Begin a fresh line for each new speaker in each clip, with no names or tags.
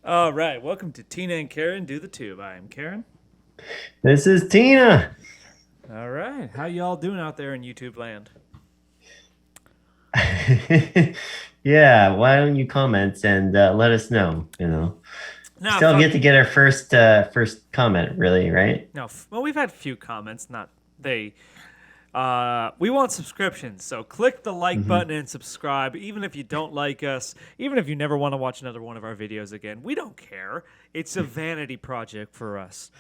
All right, welcome to Tina and Karen Do the Tube. I am Karen.
This is Tina.
All right, how y'all doing out there in YouTube land?
Yeah, why don't you comment and let us know,
No,
Still
fuck.
get to get our first comment, really, right?
No, well, we've had a few comments. Not they. We want subscriptions, so click the like
Hmm.
button and subscribe. Even if you don't like us, even if you never want to watch another one of our videos again, we don't care. It's a vanity project for us.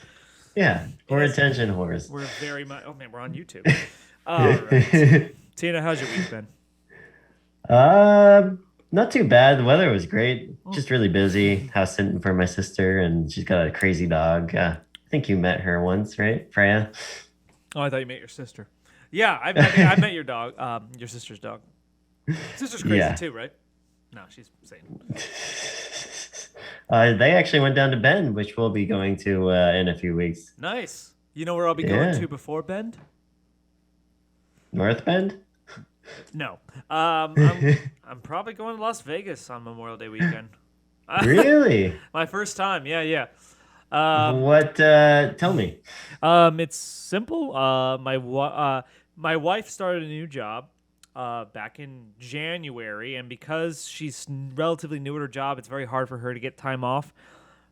Yeah, we're
Yes.
attention whores.
We're very much. Oh man, we're on YouTube. All right, Tina, how's your week been?
uh, Not too bad. The weather was great. Just really busy. House sitting for my sister, and she's got a crazy dog. I think you met her once, right, Freya?
Oh, I thought you met your sister. Yeah, I met your dog, your sister's dog. Sister's crazy
Yeah.
too, right? No, she's sane.
They actually went down to Bend, which we'll be going to in a few weeks.
Nice. You know where I'll be going
Yeah,
to before Bend?
North Bend.
No. I'm probably going to Las Vegas on Memorial Day weekend.
Really?
My first time. Yeah, yeah. Um,
What? Tell me.
it's simple. My wife started a new job back in January, and because she's relatively new at her job, it's very hard for her to get time off.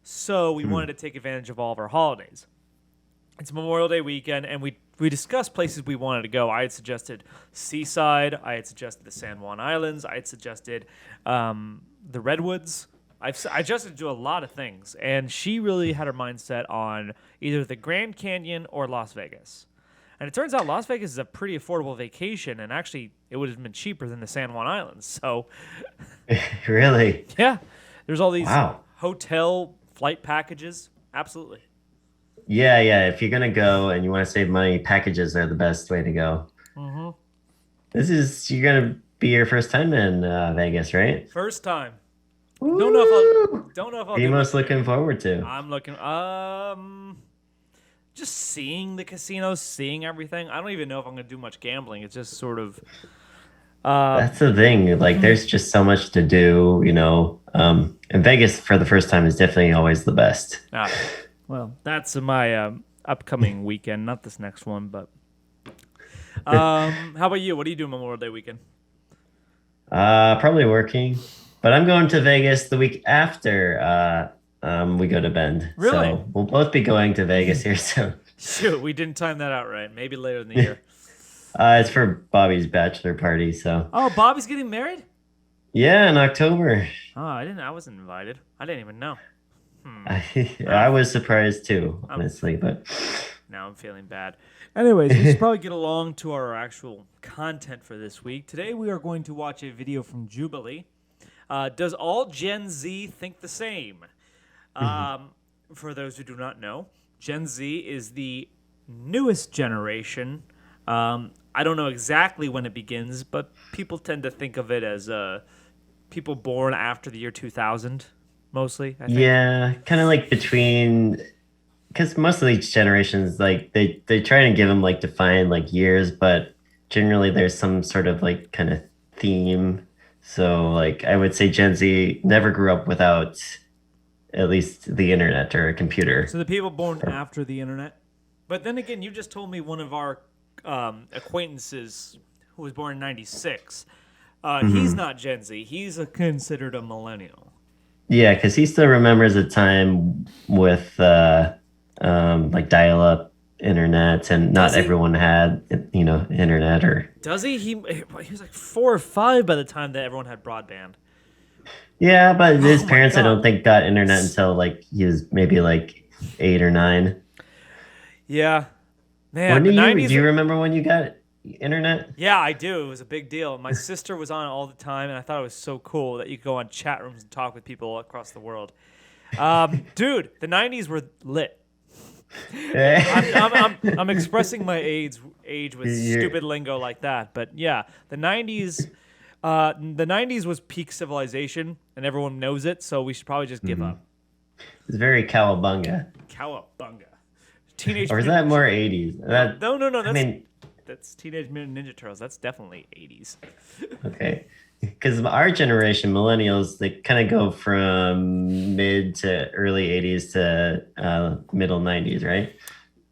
So we wanted to take advantage of all of our holidays. It's Memorial Day weekend, and we discussed places we wanted to go. I had suggested Seaside. I had suggested the San Juan Islands. I had suggested the Redwoods. I suggested to a lot of things, and she really had her mindset on either the Grand Canyon or Las Vegas. And it turns out Las Vegas is a pretty affordable vacation, and actually, it would have been cheaper than the San Juan Islands. So,
Really?
yeah, there's all these
Wow.
hotel flight packages. Absolutely.
Yeah, yeah. If you're gonna go and you want to save money, packages are the best way to go.
Mm-hmm.
You're gonna be your first time in Vegas, right?
First time. Don't know if I'll
Woo!
don't know if
What
I'll
are you
do much
most looking
there.
forward to?
I'm looking just seeing the casinos, seeing everything. I don't even know if I'm gonna do much gambling. It's just sort of uh
That's the thing. Like, there's just so much to do. And Vegas for the first time is definitely always the best.
ah, well, that's my upcoming weekend, not this next one, but how about you? What do you do Memorial Day weekend?
Probably working, but I'm going to Vegas the week after we go to Bend.
Really?
So we'll both be going to Vegas here soon.
Shoot, we didn't time that out right. Maybe later in the year.
It's for Bobby's bachelor party, so
Oh, Bobby's getting married?
yeah, in October.
Oh, I wasn't invited. I didn't even know.
I was surprised too, honestly, but
Now I'm feeling bad. Anyways, we should probably get along to our actual content for this week. Today we are going to watch a video from Jubilee. Does all Gen Z think the same? For those who do not know, Gen Z is the newest generation. I don't know exactly when it begins, but people tend to think of it as people born after the year 2000, mostly, I think.
yeah, kind of like between because most of these generations like they try and give them like defined like years, but generally there's some sort of like kind of theme. So like I would say Gen Z never grew up without at least the internet or a computer.
So the people born after the internet. But then again, you just told me one of our acquaintances who was born in '96. He's
Mhm.
not Gen Z. He's considered a millennial.
Yeah, because he still remembers a time with like dial-up internet, and
Does
not
he?
everyone had internet or
Does he? He was like 4 or 5 by the time that everyone had broadband.
yeah, but his
Oh my
parents I don't
god.
think got internet until like he was maybe like 8 or 9.
Yeah, man.
When
The
do
'90s.
you remember when you got internet?
Yeah, I do. It was a big deal. My sister was on all the time, and I thought it was so cool that you could go on chat rooms and talk with people across the world. Dude, the '90s were lit. I'm expressing my age with
You're,
stupid lingo like that, but yeah, the '90s was peak civilization, and everyone knows it. So we should probably just give
Mhm.
up.
It's very cowabunga.
Cowabunga, Teenage
Or is
Mutant.
that more 80s?
No, no, no.
I mean,
That's Teenage Mutant Ninja Turtles. That's definitely '80s.
okay. Because our generation, millennials, they kind of go from mid to early 80s to middle 90s, right?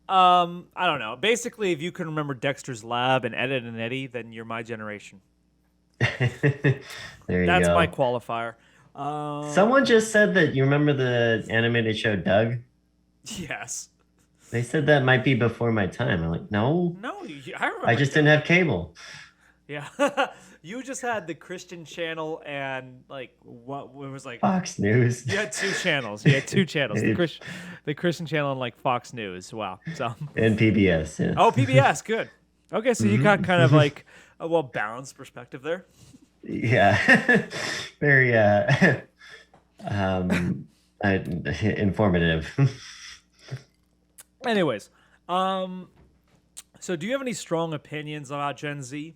I don't know. Basically, if you can remember Dexter's Lab and Ed, Ed and Eddie, then you're my generation.
There you
That's my
go.
qualifier.
Someone just said that you remember the animated show Doug?
Yes.
They said that might be before my time. I'm like, no,
No, I
I
remember
just didn't
Doug.
have cable.
Yeah. You just had the Christian channel and like what it was like
Fox News.
you had two channels. You had two channels. The Christian channel and like Fox News. Wow. So
And PBS, yeah.
oh, PBS, good. Okay, so you got kind of like a well balanced perspective there.
Yeah. Very um informative.
Anyways, so do you have any strong opinions about Gen Z?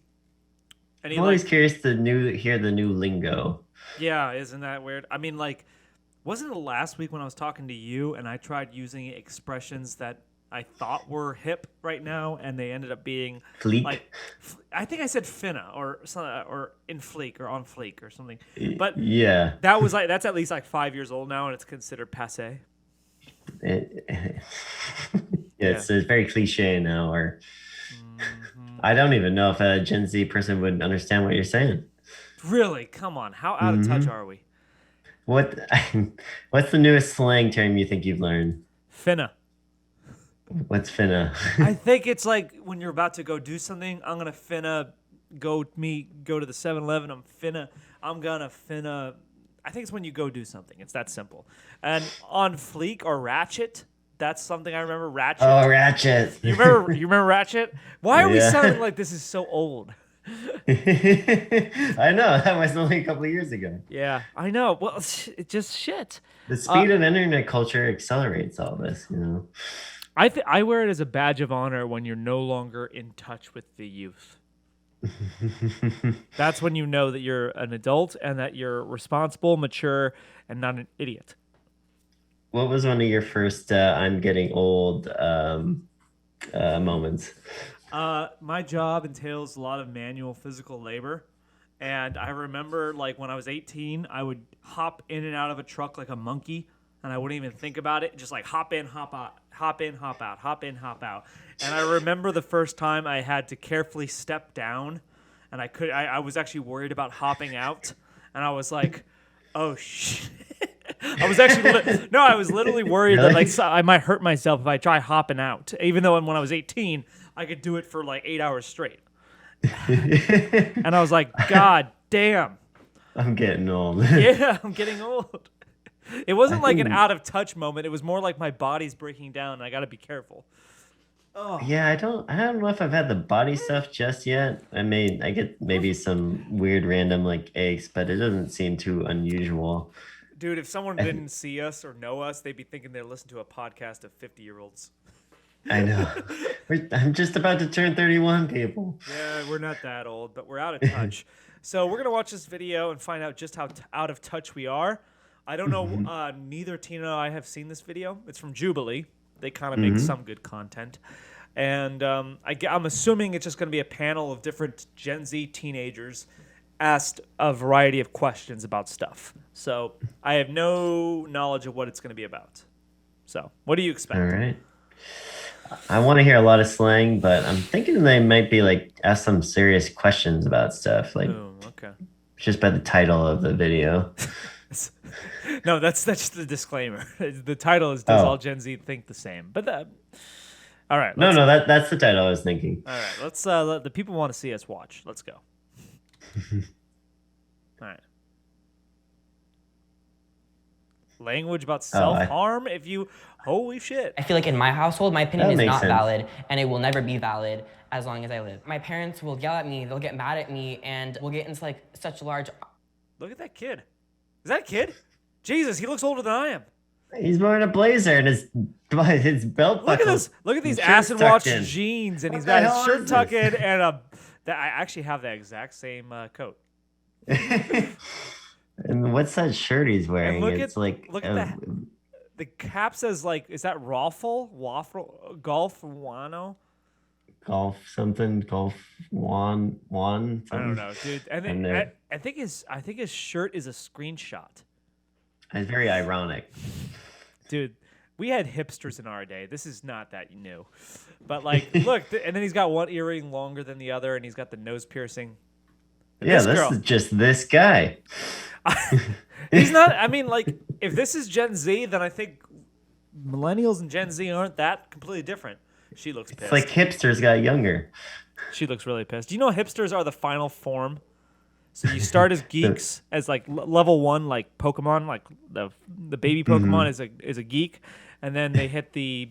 Any
I'm always
like
curious to hear the new lingo.
yeah, isn't that weird? I mean like wasn't it last week when I was talking to you and I tried using expressions that I thought were hip right now and they ended up being
Fleek.
like I think I said finna or something or in fleek or on fleek or something. But
Yeah.
that was like that's at least like 5 years old now and it's considered passe.
It, yeah,
Yeah.
it's very cliche now, or
Hmm.
I don't even know if a Gen Z person would understand what you're saying.
Really? Come on. How out of touch
Hmm.
are we?
What what's the newest slang term you think you've learned?
Finna.
What's finna?
I think it's like when you're about to go do something, I'm gonna finna go to the 7-Eleven. I'm gonna finna I think it's when you go do something. It's that simple. And on fleek or ratchet, that's something I remember.
Oh,
Ratchet.
ratchet.
You remember Ratchet? Why are we sounding
Yeah.
like this is so old?
I know. That was only a couple of years ago.
Yeah, I know. Well, it's just shit.
The
Uh,
speed of internet culture accelerates all this, you know.
I wear it as a badge of honor when you're no longer in touch with the youth. That's when you know that you're an adult and that you're responsible, mature, and not an idiot.
What was one of your first I'm getting old moments?
My job entails a lot of manual physical labor. And I remember, like, when I was 18, I would hop in and out of a truck like a monkey, and I wouldn't even think about it. Just like hop in, hop out, hop in, hop out, hop in, hop out. And I remember the first time I had to carefully step down, and I was actually worried about hopping out, and I was like, oh shit. I was literally worried that like
Really?
so I might hurt myself if I try hopping out. Even though when I was 18, I could do it for like 8 hours straight. And I was like, God damn.
I'm getting old.
Yeah, I'm getting old. It
I
wasn't like an
think,
out of touch moment. It was more like my body's breaking down and I got to be careful. Oh,
yeah, I don't know if I've had the body stuff just yet. I get maybe some weird random like aches, but it doesn't seem too unusual.
dude, if someone
I,
didn't see us or know us, they'd be thinking they're listening to a podcast of 50-year-olds.
I know. I'm just about to turn 31, people.
Yeah, we're not that old, but we're out of touch. So we're gonna watch this video and find out just how out of touch we are. I don't know.
Hmm.
Neither Tina nor I have seen this video. It's from Jubilee. They kind of make
Hmm.
some good content, and I'm assuming it's just gonna be a panel of different Gen Z teenagers asked a variety of questions about stuff. So I have no knowledge of what it's gonna be about. So what do you
All
expect?
right. I want to hear a lot of slang, but I'm thinking they might be like ask some serious questions about stuff, like
Oh, okay.
just by the title of the video.
No, that's just the disclaimer. The title is "Does all
Oh,
Gen Z think the same?" But all right,
no,
let's
no, that's the title I was thinking.
all right, let's let the people want to see us watch. Let's go. All right. Language about
Oh,
self harm. If you holy shit.
I feel like in my household, my opinion
that
is
makes
not
sense.
valid, and it will never be valid as long as I live. My parents will yell at me, they'll get mad at me, and we'll get into like such large.
Look at that kid. Is that a kid? Jesus, he looks older than I am.
He's wearing a blazer and his belt
Look at
buckles.
this. Look at these
his shirt's
acid
tucked
wash
in.
jeans, and
What
he's
the
got his
hell
shirt
is
tucked
this?
in, and a. That I actually have the exact same coat.
And what's that shirt he's
And
wearing?
look
It's
at
like
look at that. The cap says like, is that Raffle? Waffle? Golf Wano?
golf something, golf one something.
I don't know, dude. And
And
then,
they're
I think his shirt is a screenshot.
it's very ironic.
Dude, we had hipsters in our day. This is not that new. But like, look, and then he's got one earring longer than the other, and he's got the nose piercing. And
Yeah, this
girl,
is just this guy.
he's not. I mean, like, if this is Gen Z, then I think millennials and Gen Z aren't that completely different. She looks pissed.
It's like hipsters got younger.
She looks really pissed. Do you know hipsters are the final form? So you start as geeks, as like level 1, like Pokemon, like the baby Pokemon is a geek, and then they hit the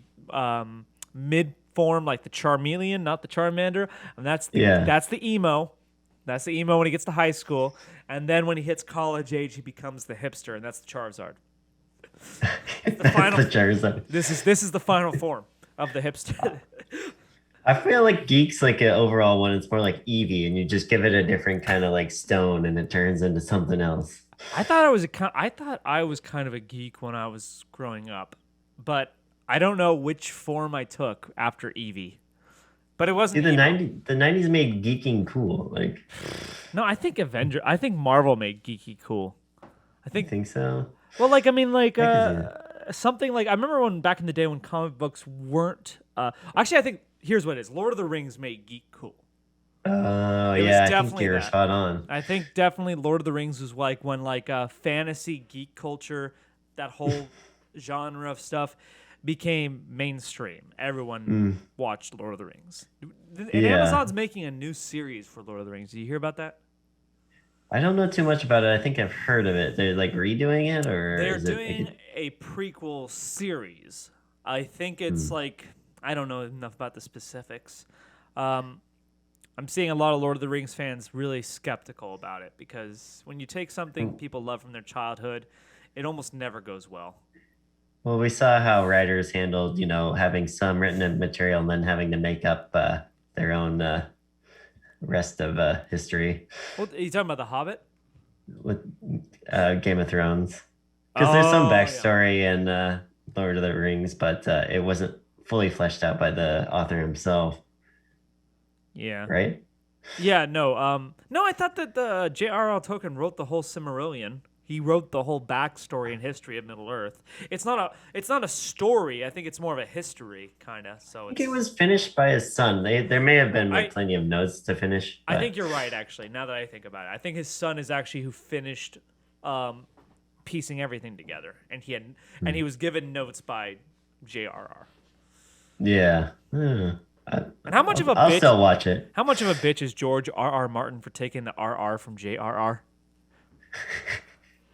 mid form, like the Charmeleon, not the Charmander, and that's the emo. That's the emo when he gets to high school, and then when he hits college age, he becomes the hipster, and that's the Charizard. The final.
The Charizard.
This is the final form of the hipster.
I feel like geeks like an overall one. It's more like Eevee, and you just give it a different kind of like stone, and it turns into something else.
I thought I was kind of a geek when I was growing up, but I don't know which form I took after Eevee. But it wasn't.
See, the 90s made geeking cool. Like,
no, I think Marvel made geeky cool. I
you think so?
Well, like I mean, like
can see
something like I remember when back in the day when comic books weren't. Actually, I think here's what it is: Lord of the Rings made geek cool.
Oh
It was
yeah, I think
definitely
you're
that.
spot on.
I think definitely Lord of the Rings was like when like fantasy geek culture, that whole genre of stuff became mainstream. Everyone watched Lord of the Rings. And
Yeah.
Amazon's making a new series for Lord of the Rings. Did you hear about that?
I don't know too much about it. I think I've heard of it. They're like redoing it, or
They're
is it
doing a prequel series. I think it's like I don't know enough about the specifics. I'm seeing a lot of Lord of the Rings fans really skeptical about it because when you take something people love from their childhood, it almost never goes well.
Well, we saw how writers handled, having some written material and then having to make up their own rest of history
What are you talking about? The Hobbit?
with Game of Thrones. Because there's some
Oh, yeah.
backstory in Lord of the Rings, but it wasn't fully fleshed out by the author himself,
Yeah.
right?
Yeah, no. No, I thought that the J.R.R. Tolkien wrote the whole Silmarillion. He wrote the whole backstory and history of Middle Earth. It's not a story. I think it's more of a history, kind of. So
I think it was finished by his son. There may have been plenty of notes to finish.
I
but-
think you're right, actually. Now that I think about it, I think his son is actually who finished piecing everything together, and he was given notes by J.R.R.
Yeah.
And how much of a
I'll
bitch?
still watch it.
How much of a bitch is George R.R. Martin for taking the R.R. from J.R.R.?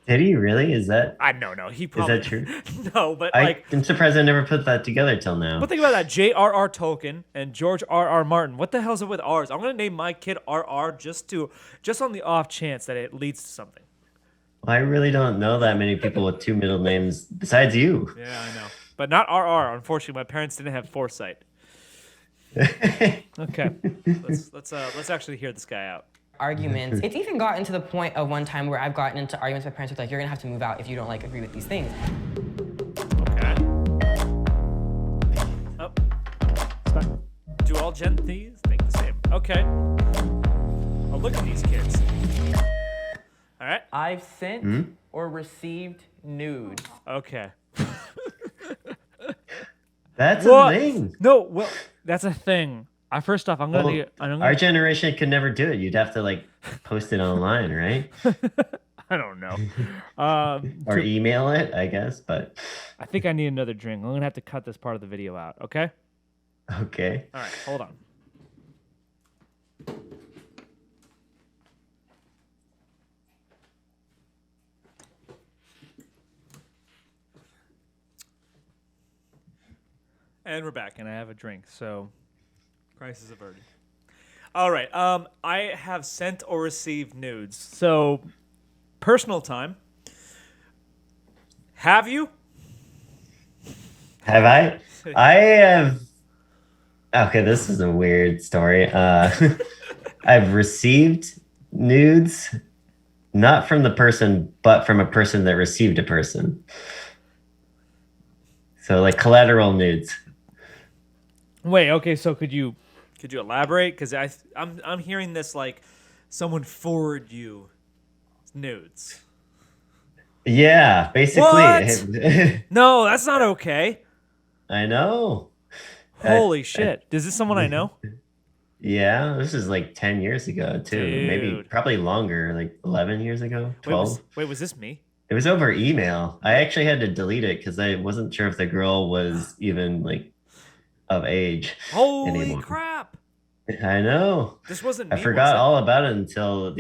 Did he really? Is that
I don't know. He probably
that true?
No, but like.
I'm surprised I never put that together till now.
But think about that, J.R.R. Tolkien and George R.R. Martin. What the hell's up with R's? I'm gonna name my kid R.R. just on the off chance that it leads to something.
I really don't know that many people with two middle names besides you.
Yeah, I know, but not R.R. Unfortunately, my parents didn't have foresight. Okay, let's actually hear this guy out.
Arguments. It's even gotten to the point of one time where I've gotten into arguments with my parents with like, you're gonna have to move out if you don't like agree with these things.
Okay. Oh, it's back. Do all Gen Zs think the same? Okay. Oh, look at these kids. All right.
I've sent or received nudes.
Okay.
That's
What?
a thing.
No, well, that's a thing. First off, I'm gonna.
Our generation could never do it. You'd have to like post it online, right?
I don't know.
Or email it, I guess. But
I think I need another drink. I'm gonna have to cut this part of the video out. Okay.
okay.
All right. Hold on. And we're back, and I have a drink, so crisis averted. All right. I have sent or received nudes. So, personal time. Have you?
Have I? I have. Okay, this is a weird story. I've received nudes, not from the person, but from a person that received a person. So like collateral nudes.
Wait. Okay. So, could you Could you elaborate? Because I'm hearing this like someone forward you nudes.
Yeah, basically.
What? No, that's not okay.
I know.
Holy shit. Is this someone I know?
Yeah, this is like 10 years ago too. Maybe
Dude.
probably longer, like 11 years ago, 12.
Wait, was this me?
It was over email. I actually had to delete it because I wasn't sure if the girl was even like of age
Holy
anymore.
crap.
I know.
This wasn't me.
I forgot
was it?
all about it until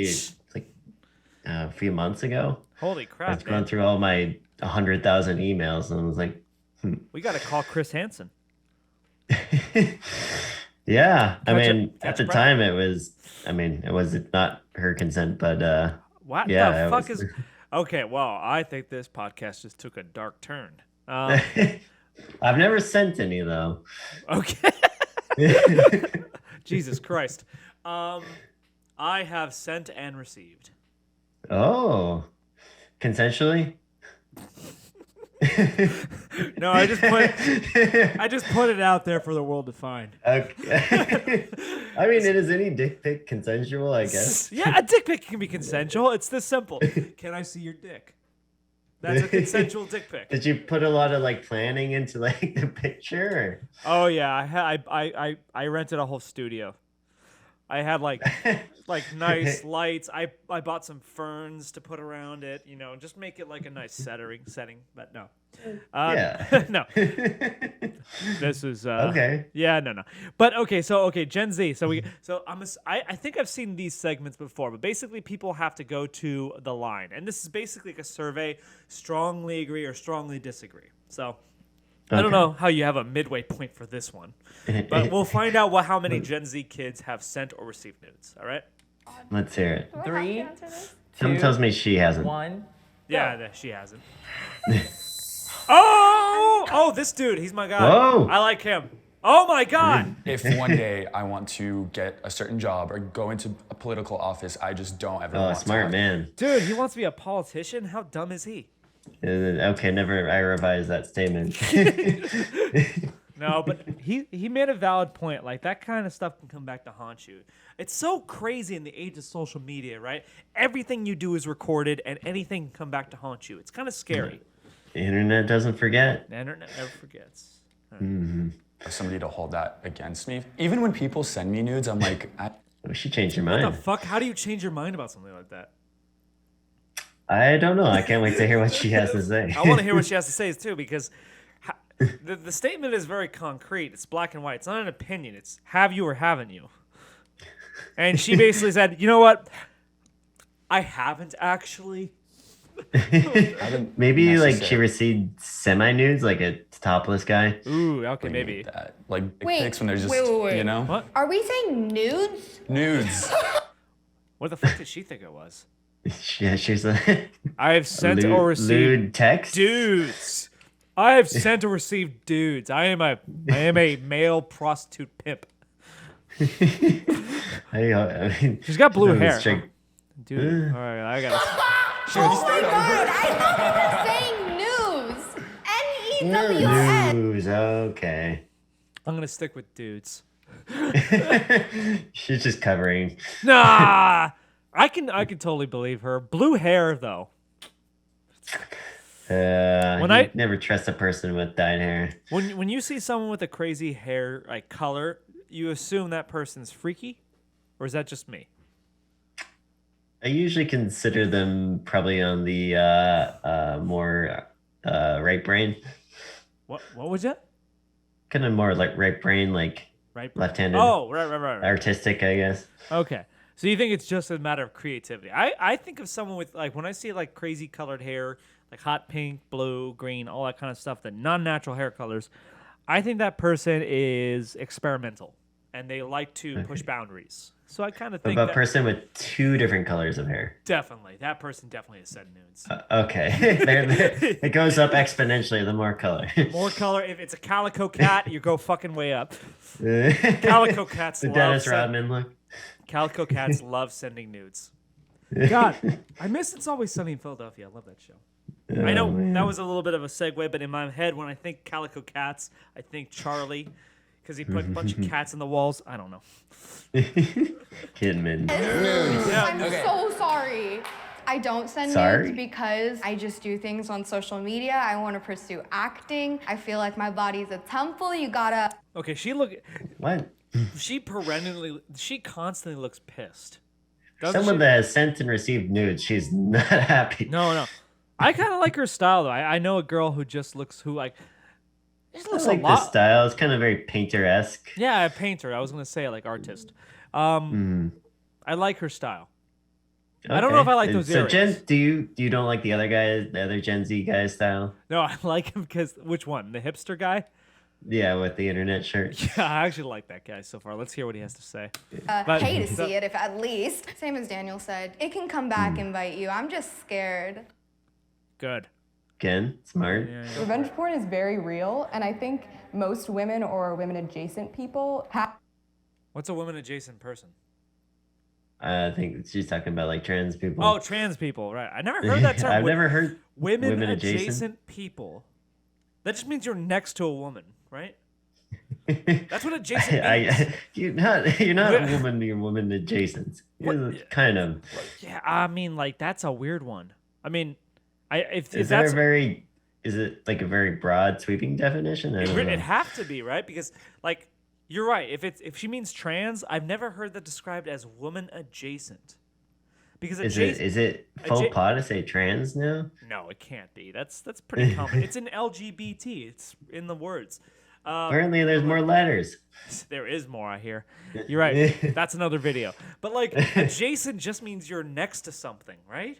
a few months ago.
Holy
I
crap,
was going
man.
through all my 100,000 emails and I was like,
We got to call Chris Hansen.
yeah. I
Catch
mean,
a
at the
breath.
time it was not her consent, but
What
yeah,
the
it
fuck
was-
is... Okay, well, I think this podcast just took a dark turn.
I've never sent any though.
Okay. Jesus Christ. I have sent and received.
Oh, consensually?
No, I just put it out there for the world to find.
Okay. I mean, is any dick pic consensual, I guess?
Yeah, a dick pic can be consensual. It's this simple. Can I see your dick? That's a consensual dick pic.
Did you put a lot of like planning into like the picture?
Oh yeah, I rented a whole studio. I had like nice lights. I bought some ferns to put around it, you know, just make it like a nice setting. But no,
Yeah.
no. This is
Okay.
Yeah, no. But okay, Gen Z. I think I've seen these segments before, but basically people have to go to the line, and this is basically like a survey: strongly agree or strongly disagree. So. I don't
Okay.
know how you have a midway point for this one, but we'll find out how many Gen Z kids have sent or received nudes. All right?
Let's hear it.
Do I have to
3,
answer this?
Someone
2,
tells me she hasn't.
1.
Yeah, no, she hasn't. Oh, this dude, he's my guy.
Whoa.
I like him. Oh my god.
If one day I want to get a certain job or go into a political office, I just don't ever
Oh,
want
smart
to.
man.
Dude, he wants to be a politician? How dumb is he?
Okay, never. I revise that statement.
No, but he made a valid point. Like, that kind of stuff can come back to haunt you. It's so crazy in the age of social media, right? Everything you do is recorded, and anything can come back to haunt you. It's kind of scary.
The internet doesn't forget.
The internet never forgets.
For somebody to hold that against me. Even when people send me nudes, I'm like,
Oh, she changed her
What
mind.
the fuck? How do you change your mind about something like that?
I don't know. I can't wait to hear what she has to say.
I want to hear what she has to say too, because the statement is very concrete. It's black and white. It's not an opinion. It's have you or haven't you. And she basically said, you know what? I haven't actually.
Maybe like she
necessary.
received semi nudes, like a topless guy.
Ooh, okay, maybe.
that. Like dick
Wait,
pics when they're just,
wait.
you know,
What?
Are we saying nudes?
nudes.
What the fuck did she think it was?
Yeah, she's a
I've sent
lewd,
or received
lewd text.
dudes. I have sent or received dudes. I am a male prostitute pimp.
I mean,
She's got blue
this
hair.
chick-
Dude, all right, I gotta.
Oh my god, I thought you were saying news. N-E-W-S.
News. Okay.
I'm gonna stick with dudes.
She's just covering.
Nah, I can totally believe her. Blue hair though. When
You
I-
never trust a person with dyed hair.
When you see someone with a crazy hair like color, you assume that person's freaky, or is that just me?
I usually consider them probably on the more right brain,
What was that?
kind of more like right brain, like
Right.
left-handed,
Oh, right.
artistic, I guess.
Okay. So you think it's just a matter of creativity? I think of someone with like when I see like crazy colored hair, like hot pink, blue, green, all that kind of stuff, the non-natural hair colors, I think that person is experimental and they like to push boundaries. So I kind of
What
think
about
that
a person with two different colors of hair?
definitely that person definitely has sent nudes.
Okay, it goes up exponentially the more color.
More color. If it's a calico cat, you go fucking way up.
the
Calico cats
Dennis Rodman look.
Calico cats love sending nudes. God, I miss It's Always Sunny in Philadelphia. I love that show. I know
man.
that was a little bit of a segue, but in my head, when I think Calico Cats, I think Charlie. because he put a bunch of cats in the walls. I don't know.
Kidman.
I'm so sorry. I don't send
Sorry?
nudes because I just do things on social media. I want to pursue acting. I feel like my body's a temple. You gotta.
Okay,
What?
she constantly looks pissed.
Someone that has sent and received nudes, she's not happy.
No. I kind of like her style though. I know a girl who just looks
I
looks
like
a
the
lot.
style. It's kind of very painter-esque.
Yeah, a painter. I was gonna say like artist. I like her style. I don't know if I like those
So
earrings.
do you don't like the other Gen Z guy's style?
No, I like him because which one? The hipster guy?
Yeah, with the internet shirt.
Yeah, I actually like that guy so far. Let's hear what he has to say. But-
Pay to see it, if at least. Same as Daniel said, it can come back and bite you. I'm just scared.
Good.
Again, smart.
Revenge porn is very real, and I think most women or women adjacent people have.
What's a woman adjacent person?
I think she's talking about like trans people.
Oh, trans people, right? I never heard that term.
I've never heard
women
adjacent.
adjacent people. That just means you're next to a woman, right? That's what adjacent means.
You're not a woman. You're woman adjacent. You're kind of.
Yeah, I mean, like that's a weird one. I mean, if
Is
that's
it like a very broad, sweeping definition? I don't know.
It'd have to be, right? Because like you're right. If she means trans, I've never heard that described as woman adjacent. Because
is it faux pas to say trans now?
No, it can't be. That's pretty common. It's in LGBT. It's in the words.
Apparently, there's more letters.
There is more, I hear. You're right. That's another video. But like adjacent just means you're next to something, right?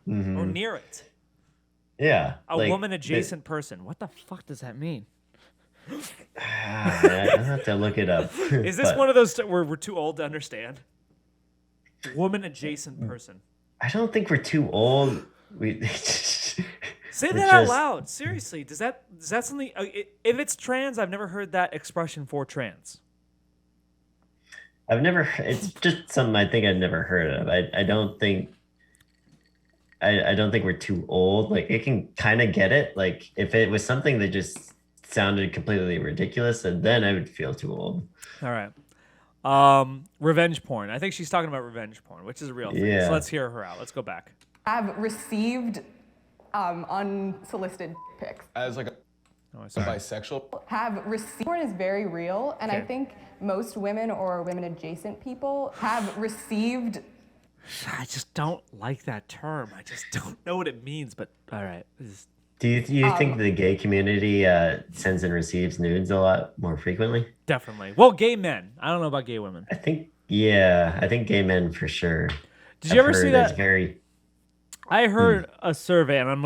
Or near it.
Yeah.
A woman adjacent person. What the fuck does that mean?
I have to look it up.
Is this one of those where we're too old to understand? Woman adjacent person.
I don't think we're too old.
Say that out loud. Seriously, does that something? If it's trans, I've never heard that expression for trans.
It's just something I think I've never heard of. I don't think we're too old. Like it can kind of get it. Like if it was something that just sounded completely ridiculous, and then I would feel too old.
All right. Revenge porn. I think she's talking about revenge porn, which is a real thing.
Yeah.
So let's hear her out. Let's go back.
Have received unsolicited pics.
As like a bisexual.
Have received porn is very real, and I
Okay.
think most women or women adjacent people have received.
I just don't like that term. I just don't know what it means. But all right.
Do you think the gay community sends and receives nudes a lot more frequently?
Definitely. Well, gay men. I don't know about gay women.
I think gay men for sure.
Did you ever see that?
That's very.
I heard a survey, and I'm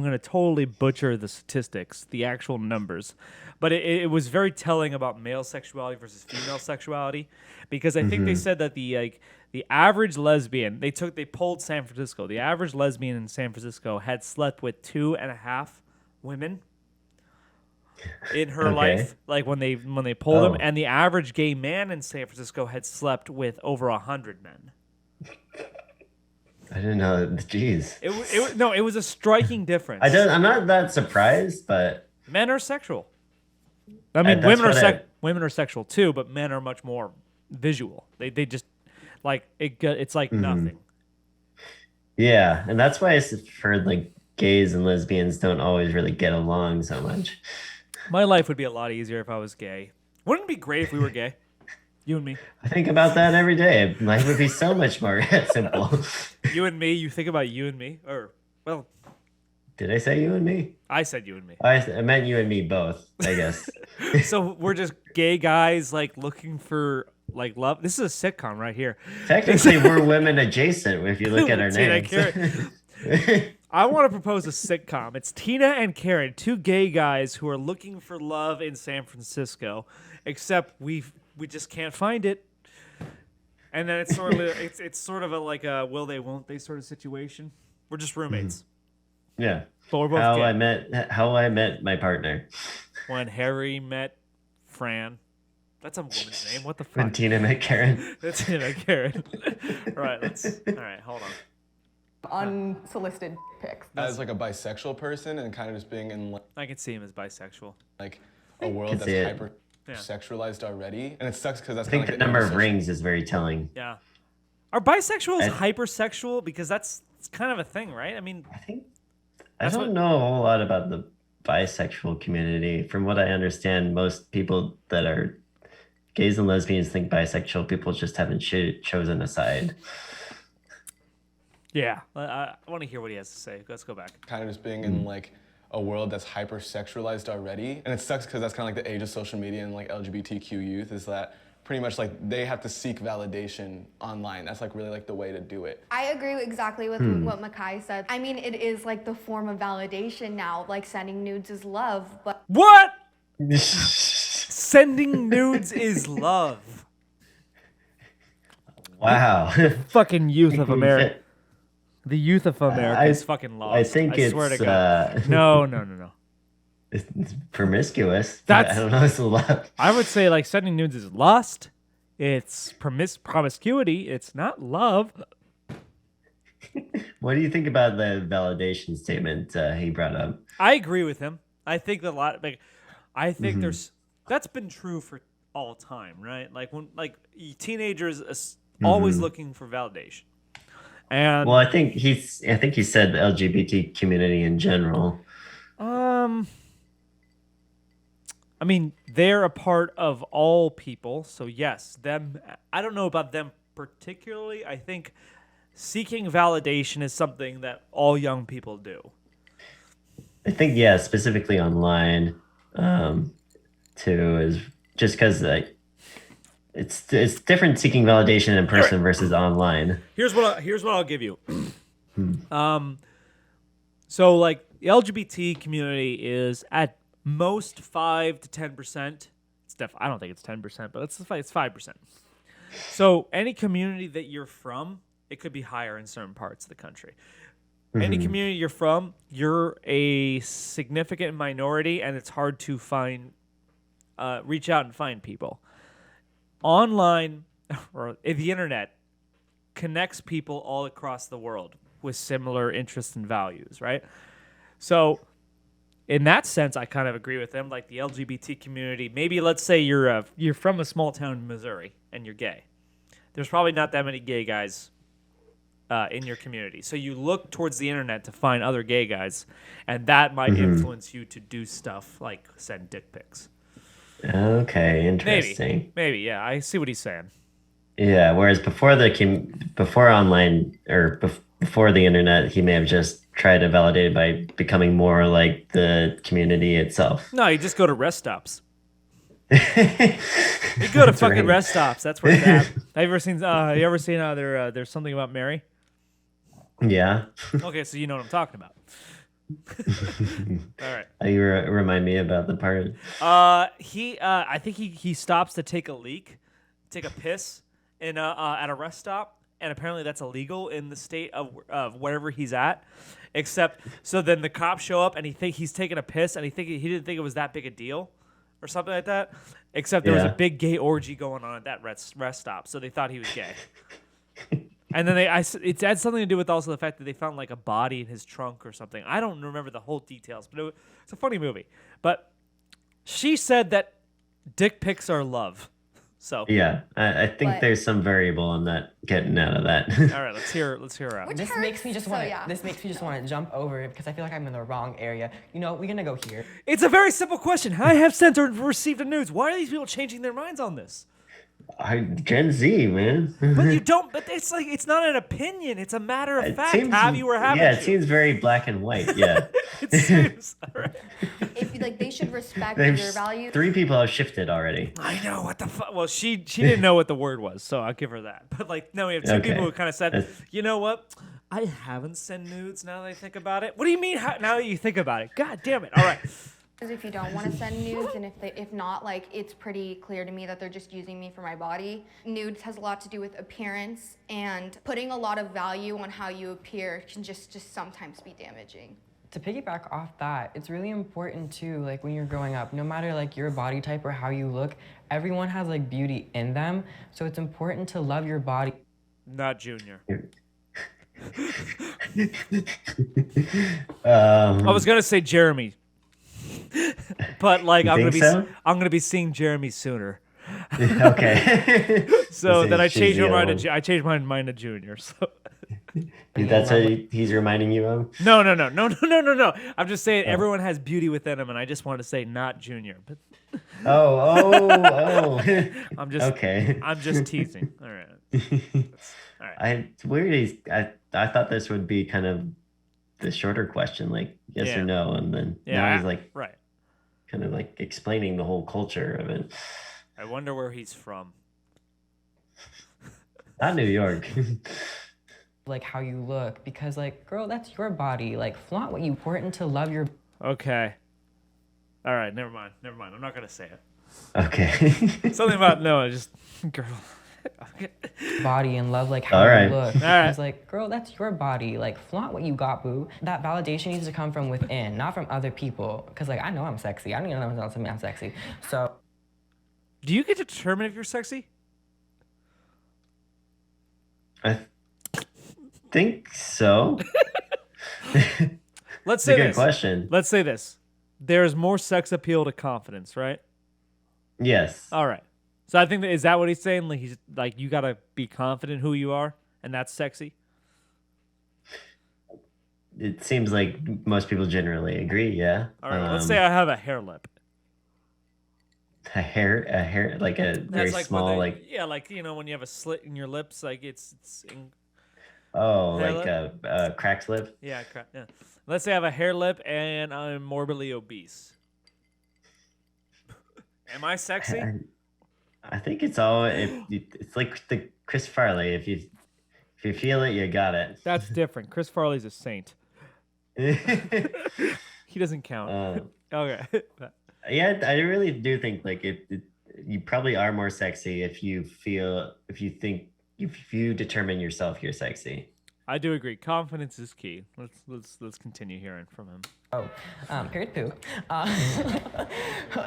gonna totally butcher the statistics, the actual numbers, but it was very telling about male sexuality versus female sexuality, because I think they said that the average lesbian they polled San Francisco. The average lesbian in San Francisco had slept with 2.5 women in her life, like when they polled them, and the average gay man in San Francisco had slept with over 100 men.
I didn't know. Jeez.
It was a striking difference.
I'm not that surprised, but
Men are sexual. I mean, women are sexual too, but men are much more visual. They just like it. It's like nothing.
yeah, and that's why I've heard like gays and lesbians don't always really get along so much.
My life would be a lot easier if I was gay. Wouldn't it be great if we were gay? You and me.
I think about that every day. Life would be so much more simple.
You and me. You think about you and me, or well,
Did I say you and me?
I said you and me.
I meant you and me both, I guess.
So we're just gay guys like looking for like love. This is a sitcom right here.
Technically, we're women adjacent if you look at our
Tina
names.
Karen. I want to propose a sitcom. It's Tina and Karen, two gay guys who are looking for love in San Francisco, except we just can't find it. And then it's sort of a like a will they won't they sort of situation. We're just roommates.
Yeah.
But we're both gay.
How I met my partner.
When Harry met Fran. That's a woman's name. What the fuck?
When Tina met Karen.
That's Tina Karen. All right, hold on.
Unsolicited pics.
As like a bisexual person and kind of just being in
I can see him as bisexual.
like a world that's
see it.
hyper. sexualized already, and it sucks because that's
I think
kind
the
of like
number of
age
rings is very telling.
Yeah. Are bisexuals
I-
hypersexual? Because that's it's kind of a thing, right? I mean,
I
That's
don't
what-
know a whole lot about the bisexual community. From what I understand, most people that are gays and lesbians think bisexual people just haven't chosen a side.
yeah. I want to hear what he has to say. Let's go back.
kind of just being in like a world that's hypersexualized already, and it sucks because that's kind of like the age of social media and like LGBTQ youth is that pretty much like they have to seek validation online. That's like really like the way to do it.
I agree exactly with what Makai said. I mean, it is like the form of validation now. Like sending nudes is love, but
What? Sending nudes is love.
Wow.
Fucking youth of America. The youth of America is
I-
fucking lost.
I think
swear
it's
to God. No.
it's promiscuous.
That's-
I don't know. It's a lot.
I would say like sending nudes is lust. It's promiscuity. It's not love.
What do you think about the validation statement he brought up?
I agree with him. I think that a lot. Like, I think there's that's been true for all time, right? Like when teenagers always looking for validation. And
Well, I think he said the LGBT community in general.
I mean, they're a part of all people, so yes, them. I don't know about them particularly. I think seeking validation is something that all young people do.
I think specifically online, too, is just because it's different seeking validation in person versus online.
Here's what I'll give you. So like the LGBT community is at most 5 to 10%. I don't think it's 10%, but it's 5%. So any community that you're from, it could be higher in certain parts of the country. Any community you're from, you're a significant minority, and it's hard to find, reach out and find people. Online or the internet connects people all across the world with similar interests and values, right? So in that sense, I kind of agree with them. Like the LGBT community, maybe let's say you're from a small town in Missouri and you're gay. There's probably not that many gay guys in your community. So you look towards the internet to find other gay guys, and that might influence you to do stuff like send dick pics.
Okay, interesting.
Maybe, yeah. I see what he's saying.
Yeah, whereas before online or before the internet, he may have just tried to validate it by becoming more like the community itself.
No, you just go to rest stops. You go to fucking rest stops. That's where it's at. Have you ever seen? There's something about Mary?
Yeah.
Okay, so you know what I'm talking about. All right.
You remind me about the part.
I think he stops to take a piss in at a rest stop, and apparently that's illegal in the state of wherever he's at. Except, so then the cops show up and he's taking a piss, and he didn't think it was that big a deal, or something like that. Except there was a big gay orgy going on at that rest stop, so they thought he was gay. And then it had something to do with also the fact that they found like a body in his trunk or something. I don't remember the whole details, but it's a funny movie. But she said that dick pics are love. So
yeah, I think
But-
there's some variable I'm not getting out of that.
all right, let's hear her out.
Which
This
hurts,
makes me just
so
want to.
yeah.
This makes me just want to jump over it because I feel like I'm in the wrong area. You know, we're gonna go here.
It's a very simple question. I have sent or received a nudes. Why are these people changing their minds on this?
Gen Z, man.
But you don't. But it's like it's not an opinion. It's a matter of fact. Have you or haven't
Yeah,
you?
it seems very black and white. Yeah.
It seems. All right.
if like they should respect
There's
your values.
3 people have shifted already.
I know what the fuck. Well, she didn't know what the word was, so I'll give her that. But like, no, we have two
Okay.
people who kind of said,
That's-
you know what? I haven't sent nudes now that I think about it. What do you mean? Now that you think about it? God damn it! All right.
If you don't want to send nudes, and if not, like it's pretty clear to me that they're just using me for my body. Nudes has a lot to do with appearance, and putting a lot of value on how you appear can just sometimes be damaging.
To piggyback off that, it's really important too, like when you're growing up, no matter like your body type or how you look, everyone has like beauty in them. So it's important to love your body.
Not Junior. I was gonna say Jeremy. but like
You
I'm gonna
think
be
so?
I'm gonna be seeing Jeremy sooner.
Okay.
So then I
She's
changed
the
my
other
mind to
one.
I changed my mind to Junior. So
That's what he's reminding you of?
no. I'm just saying everyone has beauty within them, and I just want to say not Junior. But
Oh.
I'm just
Okay.
I'm just teasing. All right. All right.
It's weird. I thought this would be kind of the shorter question, like yes
Yeah.
or no, and then
Yeah.
now he's like
right.
kind of like explaining the whole culture of it.
I wonder where he's from.
Not New York.
like how you look, because like, girl, that's your body. Like, flaunt what you important to love your
Okay. All right. Never mind. I'm not gonna say it.
Okay.
Something about no. Just girl.
body and love like how
All right.
you look.
All right.
It's like, girl, that's your body. Like, flaunt what you got, boo. That validation needs to come from within, not from other people. Because like, I know I'm sexy. I don't even know else I'm sexy. So
Do you get to determine if you're sexy?
I think so.
Let's
It's
say
a good
this.
question.
Let's say this. There's more sex appeal to confidence, right?
Yes.
All right. So I think is that what he's saying? Like he's like you gotta be confident who you are, and that's sexy.
It seems like most people generally agree, yeah.
All right. Let's say I have a hair lip.
A hair, like a very
That's like
small,
when
like
like when you have a slit in your lips, like it's hair
like
lip?
a cracked lip.
yeah. Let's say I have a hair lip and I'm morbidly obese. Am I sexy?
I think it's all. It's like the Chris Farley. If you feel it, you got it.
That's different. Chris Farley's a saint. He doesn't count. Okay.
Yeah, I really do think like you probably are more sexy if you determine yourself you're sexy.
I do agree. Confidence is key. Let's continue hearing from him.
period poo.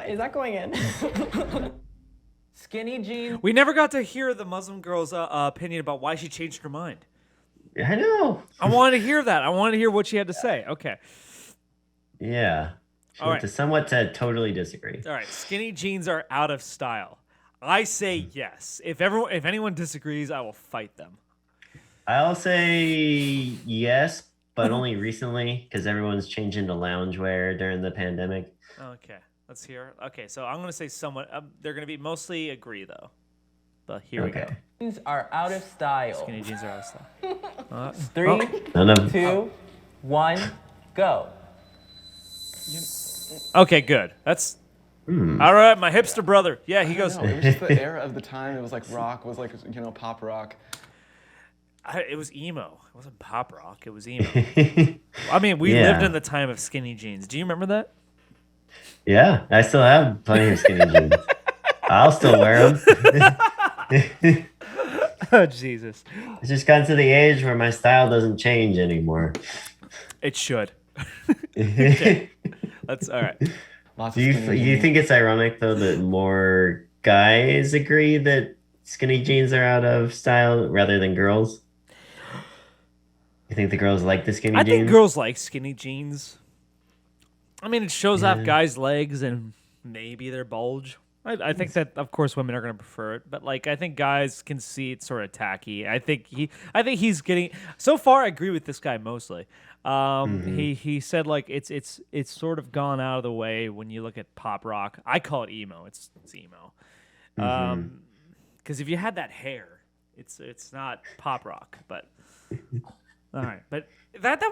Is that going in?
Skinny jeans.
We never got to hear the Muslim girl's opinion about why she changed her mind.
I know.
I wanted to hear that. I wanted to hear what she had to say. Okay.
Yeah.
All right.
To totally disagree.
All right. Skinny jeans are out of style. I say yes. If anyone disagrees, I will fight them.
I'll say yes, but only recently because everyone's changing to loungewear during the pandemic.
Okay. Let's hear. Okay. So I'm going to say somewhat. They're going to be mostly agree, though. But here we go.
Jeans are out of style.
Skinny jeans are out of style.
3,
None of
2, 1, go.
Okay, good. That's all right. My hipster brother. Yeah, he goes.
No, it was just the era of the time. It was like rock was like pop rock.
It was emo. It wasn't pop rock. It was emo. I mean, we lived in the time of skinny jeans. Do you remember that?
Yeah, I still have plenty of skinny jeans. I'll still wear them.
Oh, Jesus.
It's just gotten to the age where my style doesn't change anymore.
It should. Okay. That's all right.
Lots
Do
of
you
skinny
you
jeans.
think it's ironic though that more guys agree that skinny jeans are out of style rather than girls? You think the girls like the skinny
I
jeans?
think girls like skinny jeans. I mean, it shows off guys' legs and maybe their bulge. I think that, of course, women are going to prefer it, but like I think guys can see it's sort of tacky. I think he's getting. So far, I agree with this guy mostly. He said like it's sort of gone out of the way when you look at pop rock. I call it emo. It's emo. Because if you had that hair, it's not pop rock. But all right, but that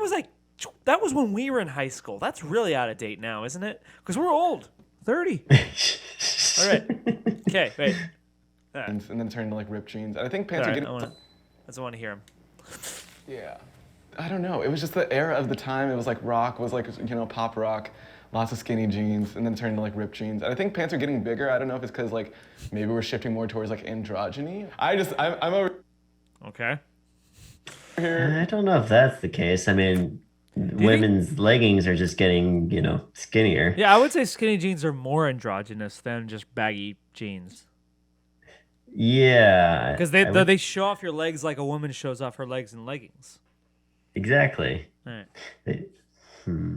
was when we were in high school. That's really out of date now, isn't it? Because we're old, 30. All right. Okay, wait. All right.
And then turned to like ripped jeans. And I think
All
pants are
right,
getting.
I just want to hear him.
Yeah. I don't know. It was just the era of the time. It was like rock was like pop rock, lots of skinny jeans, and then turned to like ripped jeans. And I think pants are getting bigger. I don't know if it's because like maybe we're shifting more towards like androgyny. I'm over
Okay.
here.
I don't know if that's the case. I mean, women's leggings are just getting, skinnier.
Yeah, I would say skinny jeans are more androgynous than just baggy jeans.
Yeah.
Because
I would-
they show off your legs like a woman shows off her legs in leggings.
Exactly.
All right.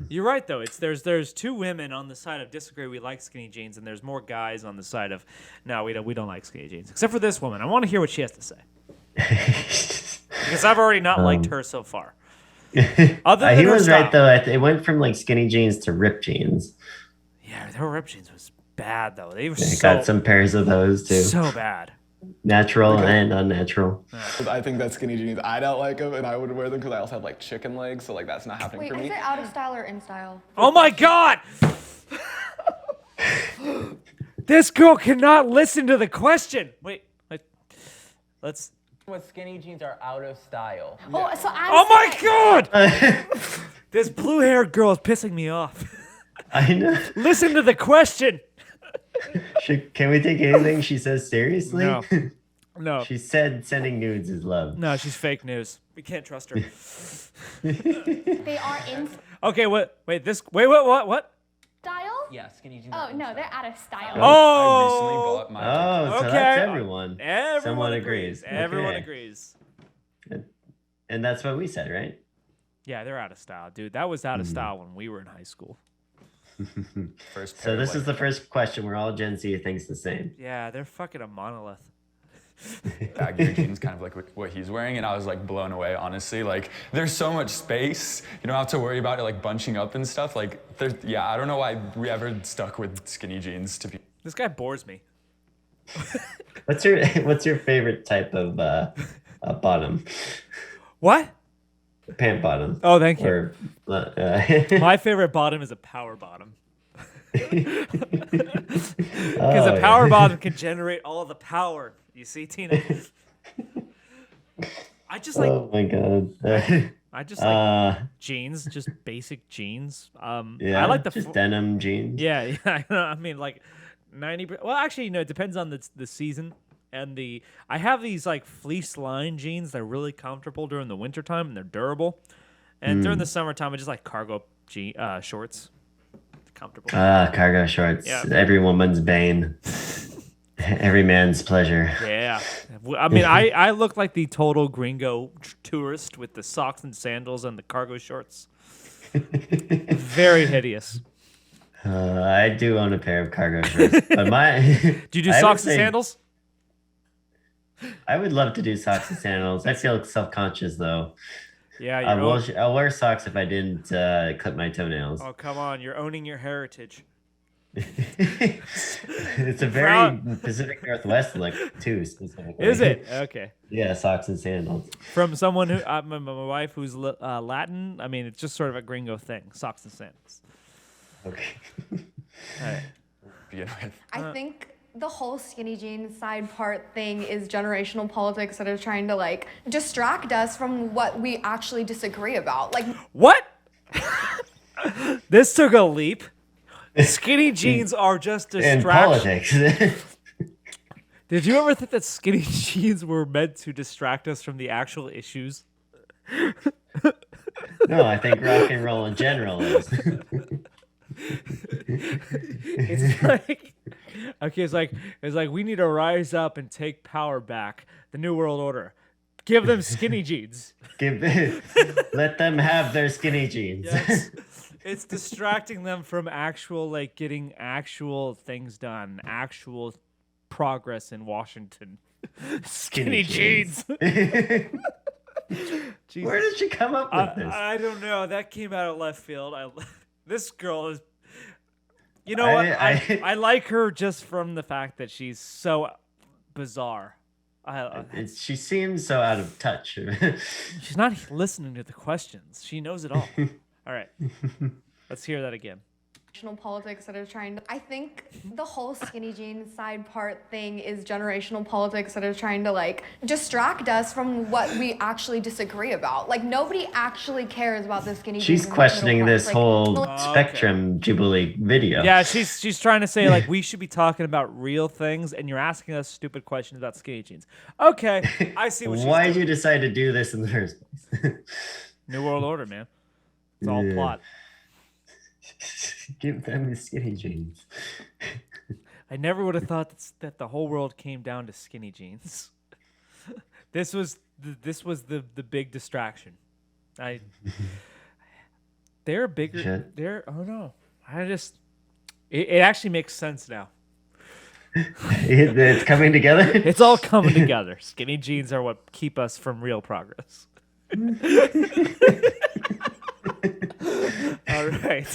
You're right though. There's two women on the side of disagree. We like skinny jeans, and there's more guys on the side of no, we don't like skinny jeans. Except for this woman. I want to hear what she has to say because I've already not liked her so far. Other than
He
her
was
style.
right though. It went from like skinny jeans to ripped jeans.
Yeah, her ripped jeans was bad though. They were
I got some pairs of those too.
so bad.
Natural and unnatural.
I think that skinny jeans, I don't like them, and I would wear them because I also have like chicken legs, so like that's not happening
Wait,
for
is
me.
it out of style or in style?
Oh my god! This girl cannot listen to the question. Wait. Let's.
What skinny jeans are out of style.
Oh, so I'm
Oh my
saying-
god! This blue-haired girl is pissing me off.
I know.
Listen to the question.
Can we take anything she says seriously?
No. No.
She said sending nudes is love.
No, she's fake news. We can't trust her.
They are in
Okay, what? Wait, what?
style?
Yeah, skinny jeans.
Oh no, they're out of style.
Oh!
I recently bought my.
Oh, so
Okay.
that's everyone.
Everyone
Someone
agrees.
agrees.
Everyone
Okay.
agrees.
And that's what we said, right?
Yeah, they're out of style, dude. That was out of style when we were in high school.
First pair
So
of,
this
like,
is the first question where all Gen Z thinks the same.
Yeah, they're fucking a monolith.
baggy jeans, kind of like what he's wearing, and I was like blown away. Honestly, like there's so much space. You don't have to worry about it like bunching up and stuff. Like yeah, I don't know why we ever stuck with skinny jeans to be.
This guy bores me.
What's your favorite type of bottom?
What?
Pant bottom.
Oh, thank you.
Or,
My favorite bottom is a power bottom. Because
Oh,
a power bottom can generate all the power. You see, Tina? I just like
oh my god.
I just like jeans, just basic jeans.
Yeah.
I like the
just denim jeans.
Yeah. I mean, like 90. Well, actually, it depends on the season and the. I have these like fleece line jeans. They're really comfortable during the wintertime and they're durable. And during the summertime, I just like cargo shorts. Comfortable.
Cargo shorts.
Yeah.
Every woman's bane. Every man's pleasure.
Yeah. I mean, I look like the total gringo tourist with the socks and sandals and the cargo shorts. Very hideous.
I do own a pair of cargo shorts, but
Do you do
I would
socks and
say-
sandals?
I would love to do socks and sandals. I feel self-conscious though.
Yeah.
I'll wear socks if I didn't clip my toenails.
Oh, come on. You're owning your heritage.
It's a very Pacific Northwest look too, specifically.
Is it? Okay.
Yeah, socks and sandals.
From someone who, my wife who's Latin, I mean, it's just sort of a gringo thing. Socks and sandals.
Okay.
All right.
Begin with.
I think the whole skinny jeans side part thing is generational politics that are trying to like distract us from what we actually disagree about. Like,
What? This took a leap. Skinny jeans are just
And
distraction.
politics.
Did you ever think that skinny jeans were meant to distract us from the actual issues?
No, I think rock and roll in general is.
It's like, okay, it's like we need to rise up and take power back. The New World Order. Give them skinny jeans.
Let them have their skinny jeans.
Yes. It's distracting them from actual, like, getting actual things done, actual progress in Washington. Skinny jeans.
Where
Jesus.
did you come up with this?
I don't know. That came out of left field. This girl is. You know what? I like her just from the fact that she's so bizarre.
She seems so out of touch.
She's not listening to the questions. She knows it all. All right. Let's hear that again.
generational politics that are trying to. I think the whole skinny jeans side part thing is generational politics that are trying to like distract us from what we actually disagree about. Like nobody actually cares about the skinny jeans.
She's
in the
questioning
middle
this
part.
whole
Like,
Spectrum Jubilee video.
Yeah, she's trying to say like we should be talking about real things, and you're asking us stupid questions about skinny jeans. Okay, I see what she's
Why
doing.
did you decide to do this in the first place?
New World Order, man. It's all
Yeah.
plot.
Give them the skinny jeans.
I never would have thought that the whole world came down to skinny jeans. This was the big distraction. They're bigger.
Shit.
Oh no. It actually makes sense now.
It's coming together.
It's all coming together. Skinny jeans are what keep us from real progress. All right.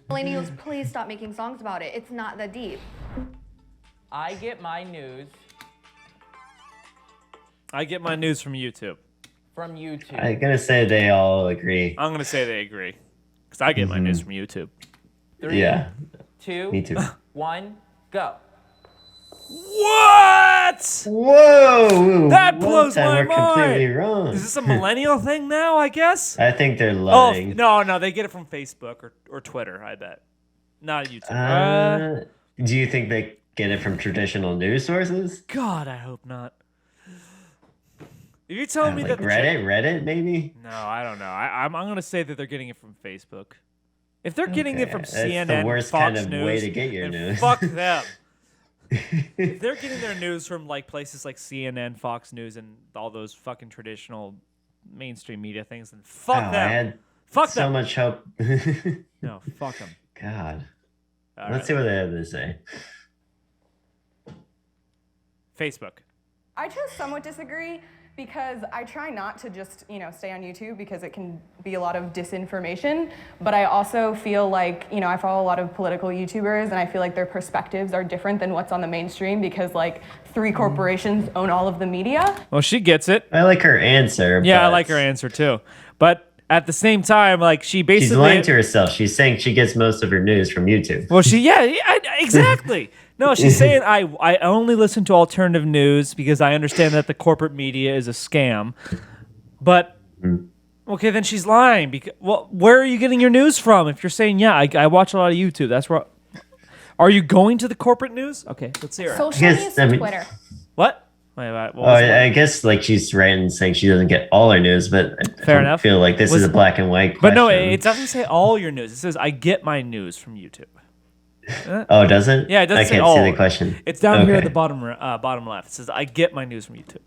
Millennials, please stop making songs about it. It's not that deep.
I get my news
I get my news from YouTube.
from YouTube.
I'm gonna say they all agree.
I'm going to say they agree. Because I get my news from YouTube.
3,
Yeah,
2,
me too.
1, go.
What?
Whoa!
That blows
One time
my
we're completely
mind.
wrong.
Is this a millennial thing now, I guess?
I think they're
Oh,
lying.
no, they get it from Facebook or Twitter, I bet. Not YouTube.
Do you think they get it from traditional news sources?
God, I hope not. If you're telling me
Like
that
Reddit, maybe?
No, I don't know. I'm going to say that they're getting it from Facebook. If they're getting it from
That's
CNN,
the worst
Fox
kind of
News,
way to get your
then
news.
fuck them. If they're getting their news from like places like CNN, Fox News, and all those fucking traditional mainstream media things, then fuck
I
them.
had
Fuck
so
them.
much hope.
No, fuck them.
God.
All
Let's see
right.
what they have to say.
Facebook.
I just somewhat disagree because I try not to just, stay on YouTube because it can be a lot of disinformation. But I also feel like, I follow a lot of political YouTubers and I feel like their perspectives are different than what's on the mainstream because like 3 corporations own all of the media.
Well, she gets it.
I like her answer.
Yeah, I
but
like her answer too. But at the same time, like she basically
She's lying to herself. She's saying she gets most of her news from YouTube.
Well, exactly. No, she's saying I only listen to alternative news because I understand that the corporate media is a scam. But okay, then she's lying. Because where are you getting your news from? If you're saying I watch a lot of YouTube, that's where. Are you going to the corporate news? Okay, let's hear it.
Social
Yes,
news
I mean-
Twitter.
What? Wait, what
Oh,
was that?
I guess like she's right in saying she doesn't get all her news, but I
Fair
don't
enough.
feel like this is a black and white
But
question.
no, it doesn't say all your news. It says I get my news from YouTube.
Oh, it doesn't?
Yeah, it doesn't
I
say
can't
all.
see the question.
It's down here at
Okay.
the bottom left. It says I get my news from YouTube.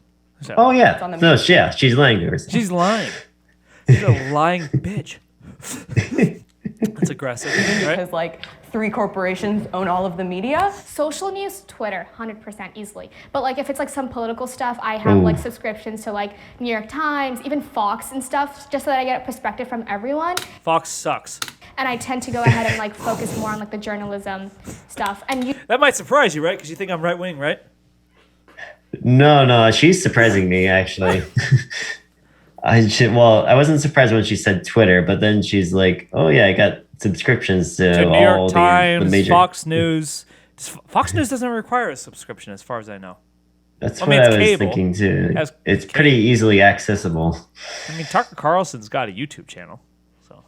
So,
Oh, yeah.
on the
No, she's lying to herself.
she's lying. She's a lying bitch. That's aggressive, right?
Because like 3 corporations own all of the media.
Social news, Twitter, 100% easily. But like if it's like some political stuff, I have like subscriptions to like New York Times, even Fox and stuff, just so that I get a perspective from everyone.
Fox sucks.
And I tend to go ahead and like focus more on like the journalism stuff. And
That might surprise you, right? Because you think I'm right wing, right?
No, she's surprising me, actually. I wasn't surprised when she said Twitter, but then she's like, oh, yeah, I got subscriptions to
To New
all
York
the
Times,
major...
Fox News. Fox News doesn't require a subscription, as far as I know.
That's
I
what
mean,
I
it's
was
cable.
thinking, too.
Has
It's
cable.
pretty easily accessible.
I mean, Tucker Carlson's got a YouTube channel, so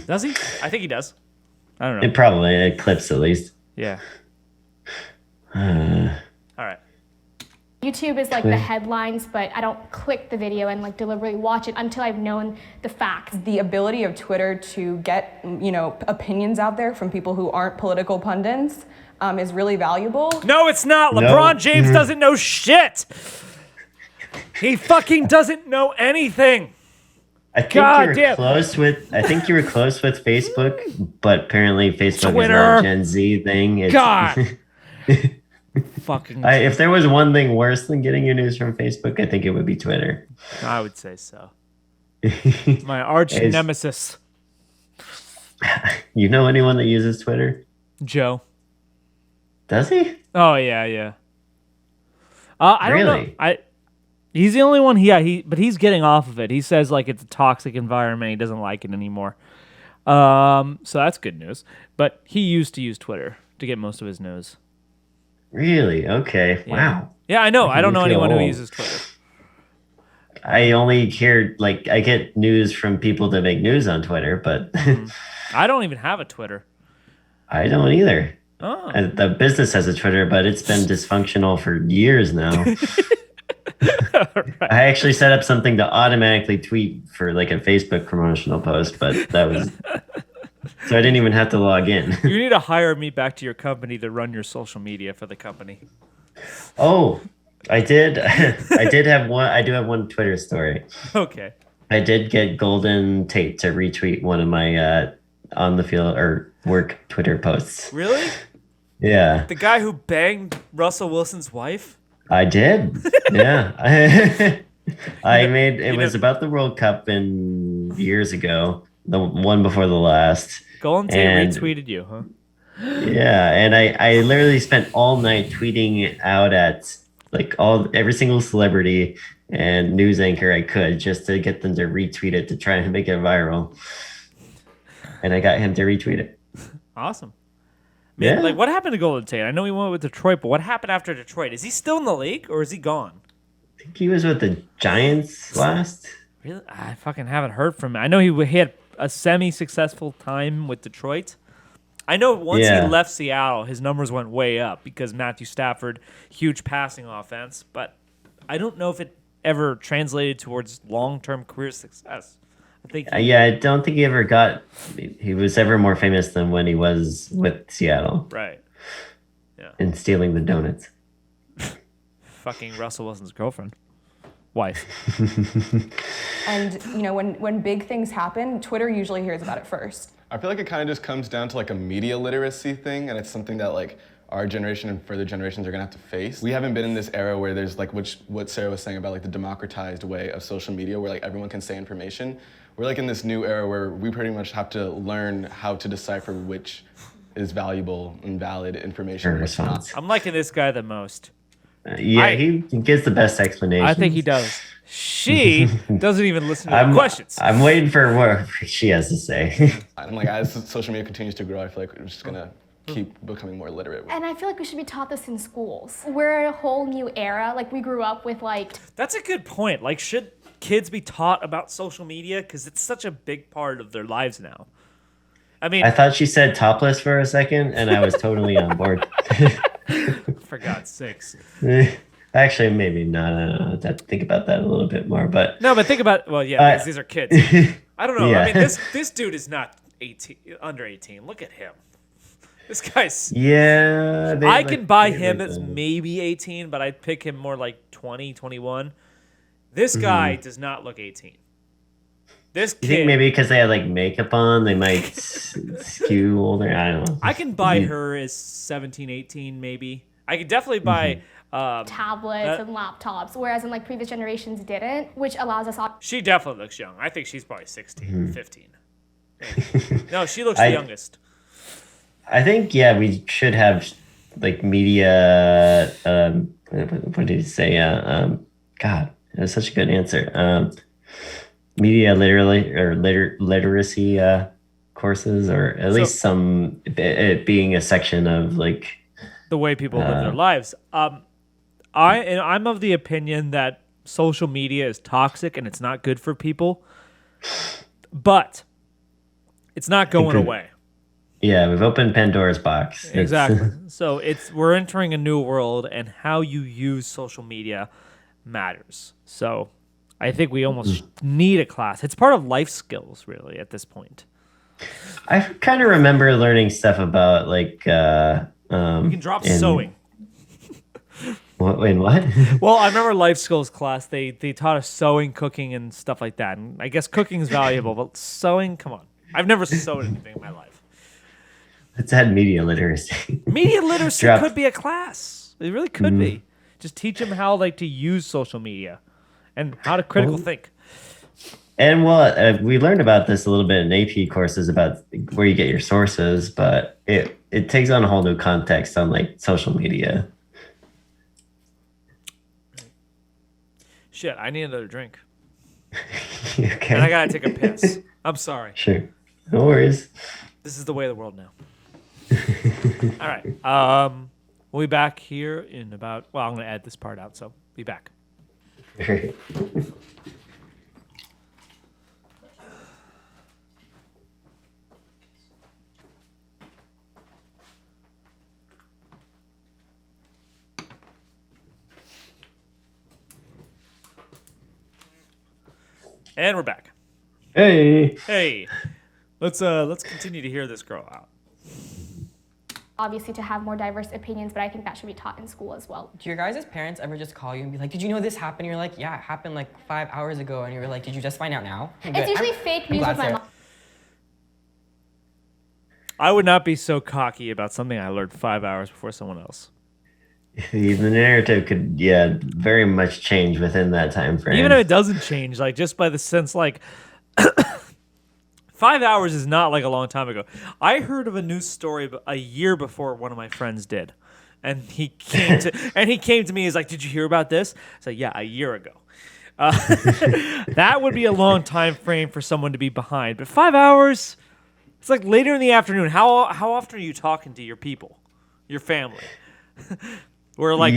does he? I think he does. I don't know.
It probably clips, at least.
Yeah. All right.
YouTube is like the headlines, but I don't click the video and like deliberately watch it until I've known the facts.
The ability of Twitter to get, opinions out there from people who aren't political pundits is really valuable.
No, it's not.
No.
LeBron James doesn't know shit. He fucking doesn't know anything.
I think
God
you were
damn.
close with. I think you were close with Facebook, but apparently Facebook
Twitter.
is not a Gen Z thing. It's,
God. Fucking.
if there was one thing worse than getting your news from Facebook, I think it would be Twitter.
I would say so. My arch
It's-
nemesis,
You know anyone that uses Twitter?
Joe.
Does he?
Oh yeah. I don't
Really?
know. He's the only one. But he's getting off of it. He says like it's a toxic environment. He doesn't like it anymore. So that's good news. But he used to use Twitter to get most of his news.
Really? Okay.
Yeah.
Wow.
Yeah, I know. I don't know
me feel
anyone who
old.
uses Twitter.
I only hear I get news from people that make news on Twitter, but
I don't even have a Twitter.
I don't either.
Oh.
The business has a Twitter, but it's been dysfunctional for years now. I actually set up something to automatically tweet for like a Facebook promotional post, but that was so I didn't even have to log in.
You need to hire me back to your company to run your social media for the company.
Oh, I did. I do have one Twitter story.
Okay.
I did get Golden Tate to retweet one of my on the field or work Twitter posts.
Really?
Yeah,
The guy who banged Russell Wilson's wife?
I did. Yeah, I made it was about the World Cup in years ago, the one before the last.
Golden Tate
And-
retweeted you, huh?
Yeah, and I literally spent all night tweeting out at like every single celebrity and news anchor I could just to get them to retweet it to try and make it viral. And I got him to retweet it.
Awesome. Man,
Yeah.
like, what happened to Golden Tate? I know he went with Detroit, but what happened after Detroit? Is he still in the league or is he gone?
I think he was with the Giants last.
Really? I fucking haven't heard from him. I know he had a semi-successful time with Detroit. I know once
Yeah.
he left Seattle, his numbers went way up because Matthew Stafford, huge passing offense, but I don't know if it ever translated towards long-term career success. I think
Yeah, I don't think he was ever more famous than when he was with Seattle
right.
and stealing the donuts.
Fucking Russell Wilson's girlfriend. Wife.
And when big things happen, Twitter usually hears about it first.
I feel like it kind of just comes down to like a media literacy thing, and it's something that like our generation and further generations are gonna have to face. We haven't been in this era where there's like what Sarah was saying about like the democratized way of social media where like everyone can say information. We're like in this new era where we pretty much have to learn how to decipher which is valuable and valid information and what's not.
Response.
I'm liking this guy the most.
He gives the best explanation.
I think he does. She doesn't even listen to the questions.
I'm waiting for what she has to say.
And like as social media continues to grow, I feel like we're just gonna keep becoming more literate.
And I feel like we should be taught this in schools. We're in a whole new era. Like, we grew up with, like...
That's a good point. Like, should kids be taught about social media? Because it's such a big part of their lives now. I mean...
I thought she said topless for a second, and I was totally on board.
For God's sakes.
Actually, maybe not. I don't know. I'd have to think about that a little bit more. But
No, but think about... Well, yeah, because these are kids. I don't know.
Yeah.
I mean, this dude is not 18, under 18. Look at him. This guy's...
yeah,
I can buy him as maybe 18, but I'd pick him more like 20, 21. This guy does not look 18. This
You think
kid...
maybe because they had like makeup on, they might skew older? I don't know.
I can buy her as 17, 18, maybe. I could definitely buy...
tablets and laptops, whereas in like previous generations didn't, which allows us all.
She definitely looks young. I think she's probably 16, 15. Maybe. No, she looks the youngest.
I think, yeah, we should have like media. What did you say? God, that was such a good answer. Media literacy courses, or at least some it being a section of like
The way people live their lives. I'm of the opinion that social media is toxic and it's not good for people, but it's not going away.
Yeah, we've opened Pandora's box.
Exactly. So we're entering a new world, and how you use social media matters. So I think we almost need a class. It's part of life skills, really, at this point.
I kind of remember learning stuff about like.
We can drop sewing.
What?
Well, I remember life skills class. They taught us sewing, cooking, and stuff like that. And I guess cooking is valuable, but sewing, come on. I've never sewed anything in my life.
Let's add media literacy.
Media literacy could be a class. It really could be. Just teach them how to use social media and how to critical think.
And we learned about this a little bit in AP courses about where you get your sources, but it takes on a whole new context on like social media.
Shit, I need another drink.
Okay.
And I gotta take a piss. I'm sorry.
Sure. No worries.
This is the way of the world now. All right. We'll be back here in about... Well, I'm going to add this part out, so be back.
Great.
And we're back.
Hey.
Hey. Let's continue to hear this girl out.
obviously to have more diverse opinions, but I think that should be taught in school as well.
Do your guys' parents ever just call you and be like, did you know this happened? You're like, yeah, it happened like 5 hours ago. And you're like, did you just find out now?
It's usually fake news with my mom.
I would not be so cocky about something I learned 5 hours before someone else.
The narrative could, very much change within that time frame.
Even if it doesn't change, like just by the sense, like 5 hours is not like a long time ago. I heard of a news story a year before one of my friends did, and he came to me. He's like, "Did you hear about this?" I said, "Yeah, a year ago." That would be a long time frame for someone to be behind, but 5 hours. It's like later in the afternoon. How often are you talking to your people, your family? We're like,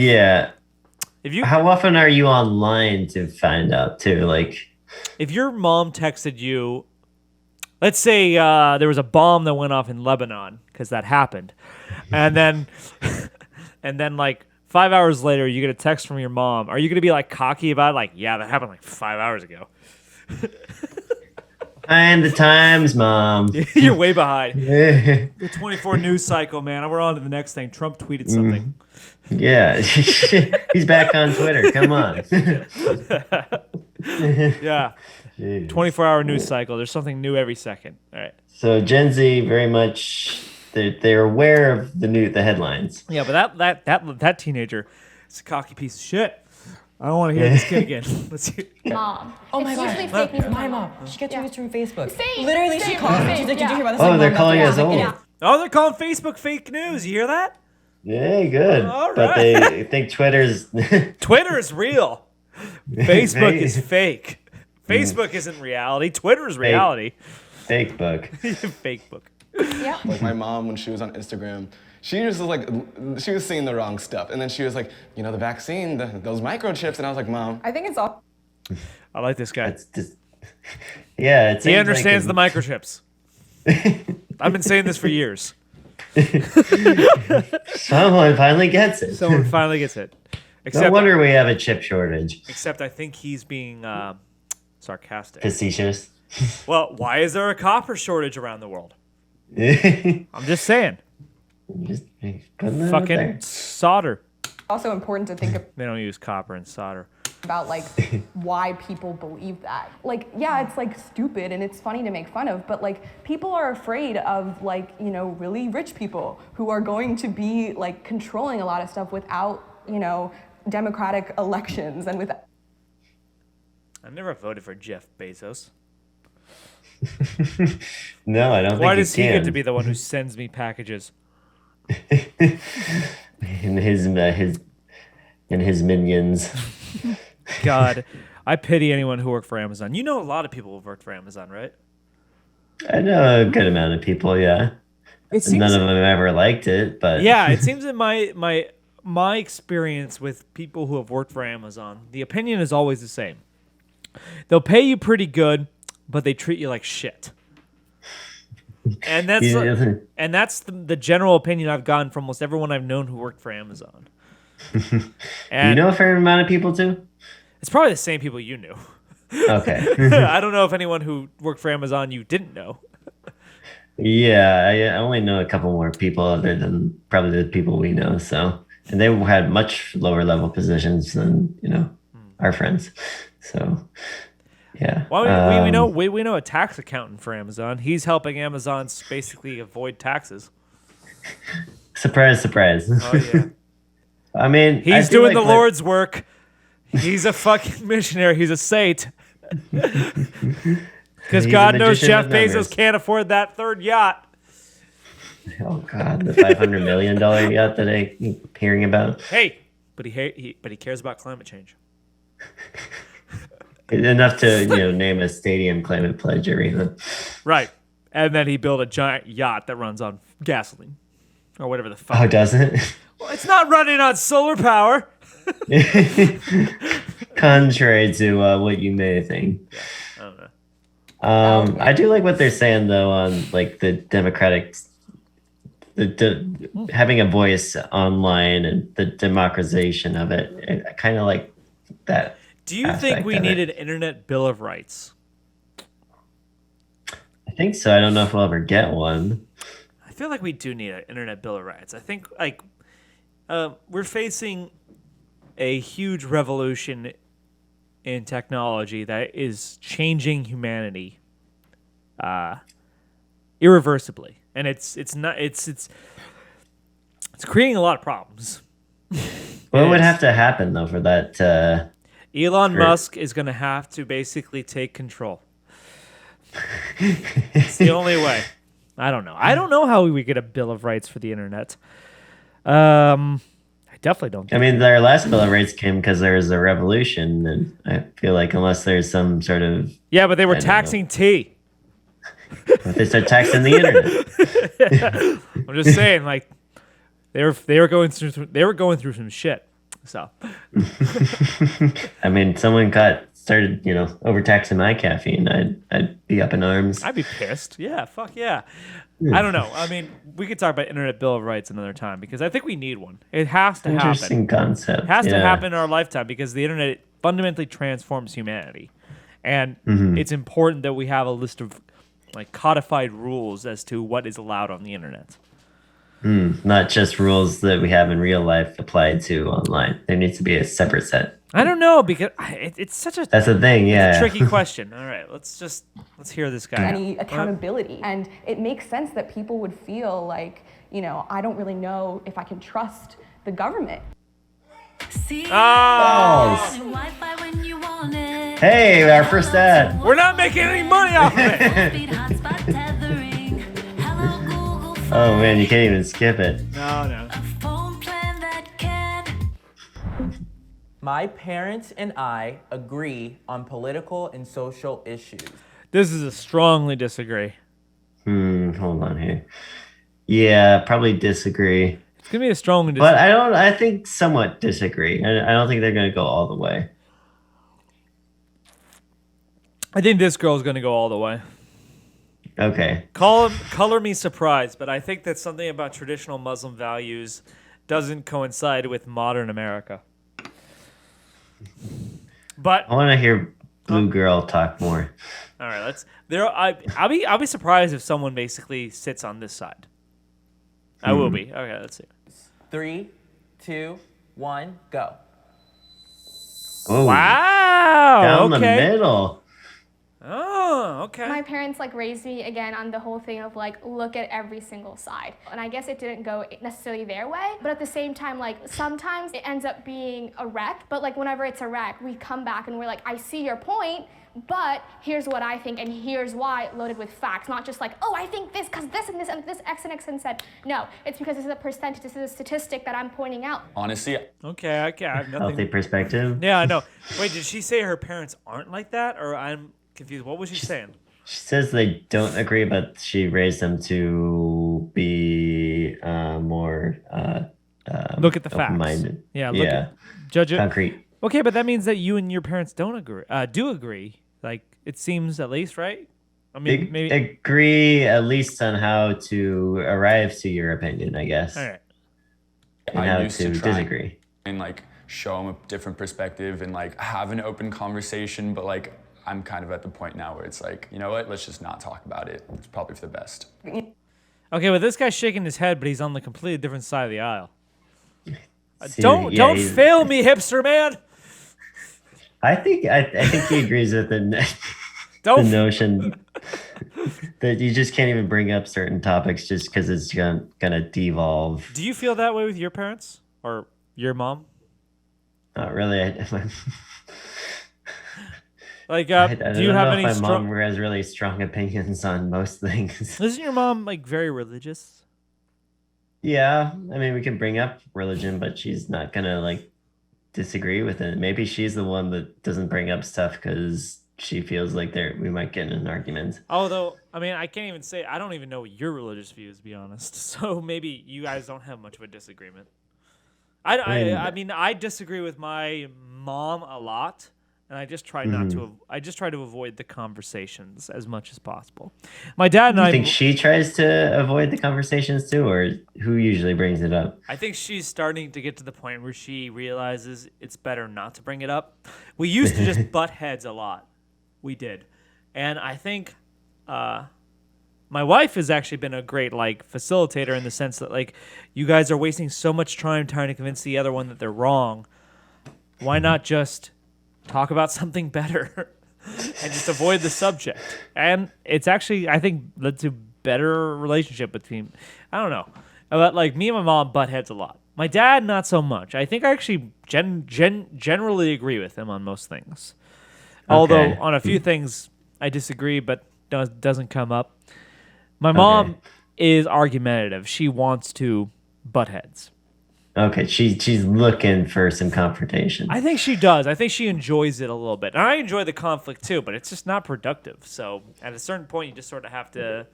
how often are you online to find out too? Like, if your mom texted you, let's say there was a bomb that went off in Lebanon, because that happened, and then like 5 hours later you get a text from your mom. Are you gonna be like cocky about it? Like, yeah, that happened like 5 hours ago.
Behind the times, Mom.
You're way behind. The 24 news cycle, man. We're on to the next thing. Trump tweeted something.
Yeah. He's back on Twitter. Come on.
Yeah. 24-hour news cycle. There's something new every second. All right.
So Gen Z very much they're aware of the headlines.
Yeah, but that teenager is a cocky piece of shit. I don't want to hear this kid again. Let's hear.
Mom.
Oh my
It's usually
God.
fake news with
My mom. She gets news from Facebook.
Same,
Literally, she
same,
calls me.
same,
She's like, did you hear about this?
Oh,
Like,
they're
Mom,
calling
that's
us
what
old.
happened.
Oh, they're calling Facebook fake news. You hear that?
Yeah, good.
All
But
right.
they think Twitter's
Twitter is real. Facebook is fake. Facebook isn't reality. Twitter is reality.
fake book.
Fake book.
Yeah.
Like my mom, when she was on Instagram, she was like, she was seeing the wrong stuff. And then she was like, you know, the vaccine, those microchips. And I was like, Mom.
I think it's all.
I like this guy.
It's just, yeah,
He understands the microchips. I've been saying this for years.
Someone finally gets it.
Someone finally gets it.
No wonder we have a chip shortage.
Except I think he's being sarcastic.
Facetious.
Well, why is there a copper shortage around the world?
Just
I'm just saying.
putting that out
Fucking
there.
solder.
Also important to think
They don't use copper and solder.
about like why people believe that. Like, yeah, it's like stupid and it's funny to make fun of, but like people are afraid of like, you know, really rich people who are going to be like controlling a lot of stuff without, you know, democratic elections and with.
I never voted for Jeff Bezos.
No, I don't think
Why
you
does he get
can.
to be the one who sends me packages?
And his minions.
God, I pity anyone who worked for Amazon. You know a lot of people who've worked for Amazon, right?
I know a good amount of people, yeah.
It seems,
None of them have ever liked it, but
yeah, it seems in my experience with people who have worked for Amazon, the opinion is always the same. They'll pay you pretty good, but they treat you like shit. And that's the general opinion I've gotten from almost everyone I've known who worked for Amazon. And
you know a fair amount of people too?
it's probably the same people you knew.
Okay.
I don't know if anyone who worked for Amazon you didn't know.
Yeah, I only know a couple more people other than probably the people we know. So, and they had much lower level positions than, you know, our friends. So, yeah.
Well, we know a tax accountant for Amazon. He's helping Amazon basically avoid taxes.
Surprise, surprise.
Oh yeah.
I mean, I
He's
feel
doing
like
the Lord's work. He's a fucking missionary. He's a saint. Because
He's a
God knows
magician
Jeff
with numbers.
Bezos can't afford that third yacht.
Oh God, the $500 million yacht that I keep hearing about.
Hey, but he cares about climate change.
Enough to, you know, name a stadium climate pledge arena.
Right. And then he built a giant yacht that runs on gasoline. Or whatever the fuck.
Oh, does it?
Well, it's not running on solar power.
Contrary to what you may think.
I don't know.
I do like what they're saying though on like the democratic, having a voice online and the democratization of it. I kind of like that.
Do you think we
aspect of
need
it.
an internet bill of rights?
I think so. I don't know if we'll ever get one.
feel like we do need an internet bill of rights. I think like we're facing a huge revolution in technology that is changing humanity irreversibly, and it's creating a lot of problems.
What would have to happen though for that?
Elon Musk is going to have to basically take control. It's the only way. I don't know. I don't know how we get a bill of rights for the internet. I definitely don't.
I mean, our last bill of rights came because there was a revolution, and I feel like unless there's some sort of
but they were taxing tea.
if they start taxing the internet.
I'm just saying, like they were going through some shit. So,
I mean, someone started, overtaxing my caffeine. I'd be up in arms.
I'd be pissed. Yeah, fuck yeah. I don't know. I mean, we could talk about internet bill of rights another time because I think we need one. It has to happen.
Interesting concept.
It has to happen in our lifetime because the internet fundamentally transforms humanity, and it's important that we have a list of like codified rules as to what is allowed on the internet.
Not just rules that we have in real life applied to online. There needs to be a separate set.
I don't know because it's such a
that's the thing. Yeah,
tricky question. All right, let's hear this guy.
Any accountability, and it makes sense that people would feel like I don't really know if I can trust the government.
Hey, our first ad.
We're not making any money off of it.
Oh man, you can't even skip it.
No.
My parents and I agree on political and social issues.
This is a strongly disagree.
Hold on here. Yeah, probably disagree.
It's gonna be a strongly disagree.
But I think somewhat disagree. I don't think they're gonna go all the way.
I think this girl's gonna go all the way.
Okay.
Color me surprised, but I think that something about traditional Muslim values doesn't coincide with modern America. But
I want to hear Blue Girl talk more.
All right, I'll be surprised if someone basically sits on this side. I will be. Okay, let's see.
3, 2, 1, go.
Oh,
wow.
down the middle.
Oh, okay.
My parents raised me again on the whole thing of look at every single side. And I guess it didn't go necessarily their way, but at the same time, sometimes it ends up being a wreck, but whenever it's a wreck, we come back and we're like, I see your point, but here's what I think and here's why, loaded with facts, not just oh, I think this because this and this and this X and X and said. No, it's because this is a percentage, this is a statistic that I'm pointing out.
Honestly.
Okay, I have nothing.
Healthy perspective.
Yeah, I know. Wait, did she say her parents aren't like that, or I'm confused? What was she saying?
She says they don't agree, but she raised them to be more
look at the facts.
open-minded.
Yeah, judge it.
Concrete.
Okay, but that means that you and your parents don't agree. Do agree? It seems at least, right? I mean, maybe
agree at least on how to arrive to your opinion, I guess.
All right.
And how to disagree.
And show them a different perspective and have an open conversation, but I'm kind of at the point now where it's you know what, let's just not talk about it. It's probably for the best.
Okay, well, this guy's shaking his head, but he's on the completely different side of the aisle. Don't fail me, hipster man.
I think he agrees with the notion that you just can't even bring up certain topics just because it's gonna devolve.
Do you feel that way with your parents or your mom?
Not really.
Do you have any
my mom has really strong opinions on most things.
Isn't your mom very religious?
Yeah, I mean we can bring up religion, but she's not gonna disagree with it. Maybe she's the one that doesn't bring up stuff because she feels like we might get in an argument.
Although, I mean, I can't even say I don't even know your religious views, to be honest. So maybe you guys don't have much of a disagreement. I mean, I disagree with my mom a lot. And I just try not to. I just try to avoid the conversations as much as possible. My dad and I.
You think she tries to avoid the conversations too, or who usually brings it up?
I think she's starting to get to the point where she realizes it's better not to bring it up. We used to just butt heads a lot. We did, and I think my wife has actually been a great like facilitator in the sense that like you guys are wasting so much time trying to convince the other one that they're wrong. Why not just talk about something better and just avoid the subject? And it's actually, I think, led to better relationship between, I don't know. But like me and my mom butt heads a lot. My dad, not so much. I think I actually generally agree with him on most things. Although on a few things I disagree, but doesn't come up. My mom is argumentative. She wants to butt heads.
Okay, she's looking for some confrontation.
I think she does. I think she enjoys it a little bit. And I enjoy the conflict too, but it's just not productive. So at a certain point, you just sort of have to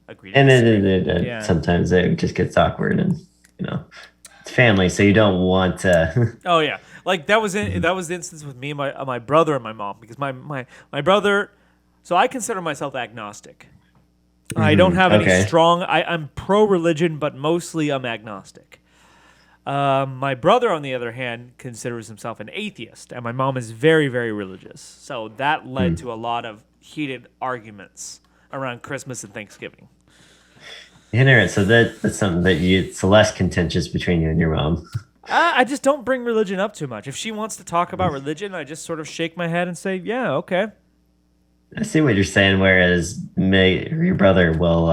agree to disagree.
And sometimes it just gets awkward, and it's family, so you don't want to.
Oh yeah, like that was the instance with me and my brother and my mom, because my brother. So I consider myself agnostic. I don't have any strong. I'm pro-religion, but mostly I'm agnostic. My brother, on the other hand, considers himself an atheist, and my mom is very, very religious. So that led to a lot of heated arguments around Christmas and Thanksgiving.
Interesting. So that's something that it's less contentious between you and your mom.
I just don't bring religion up too much. If she wants to talk about religion, I just sort of shake my head and say, yeah, okay.
I see what you're saying. Whereas your brother will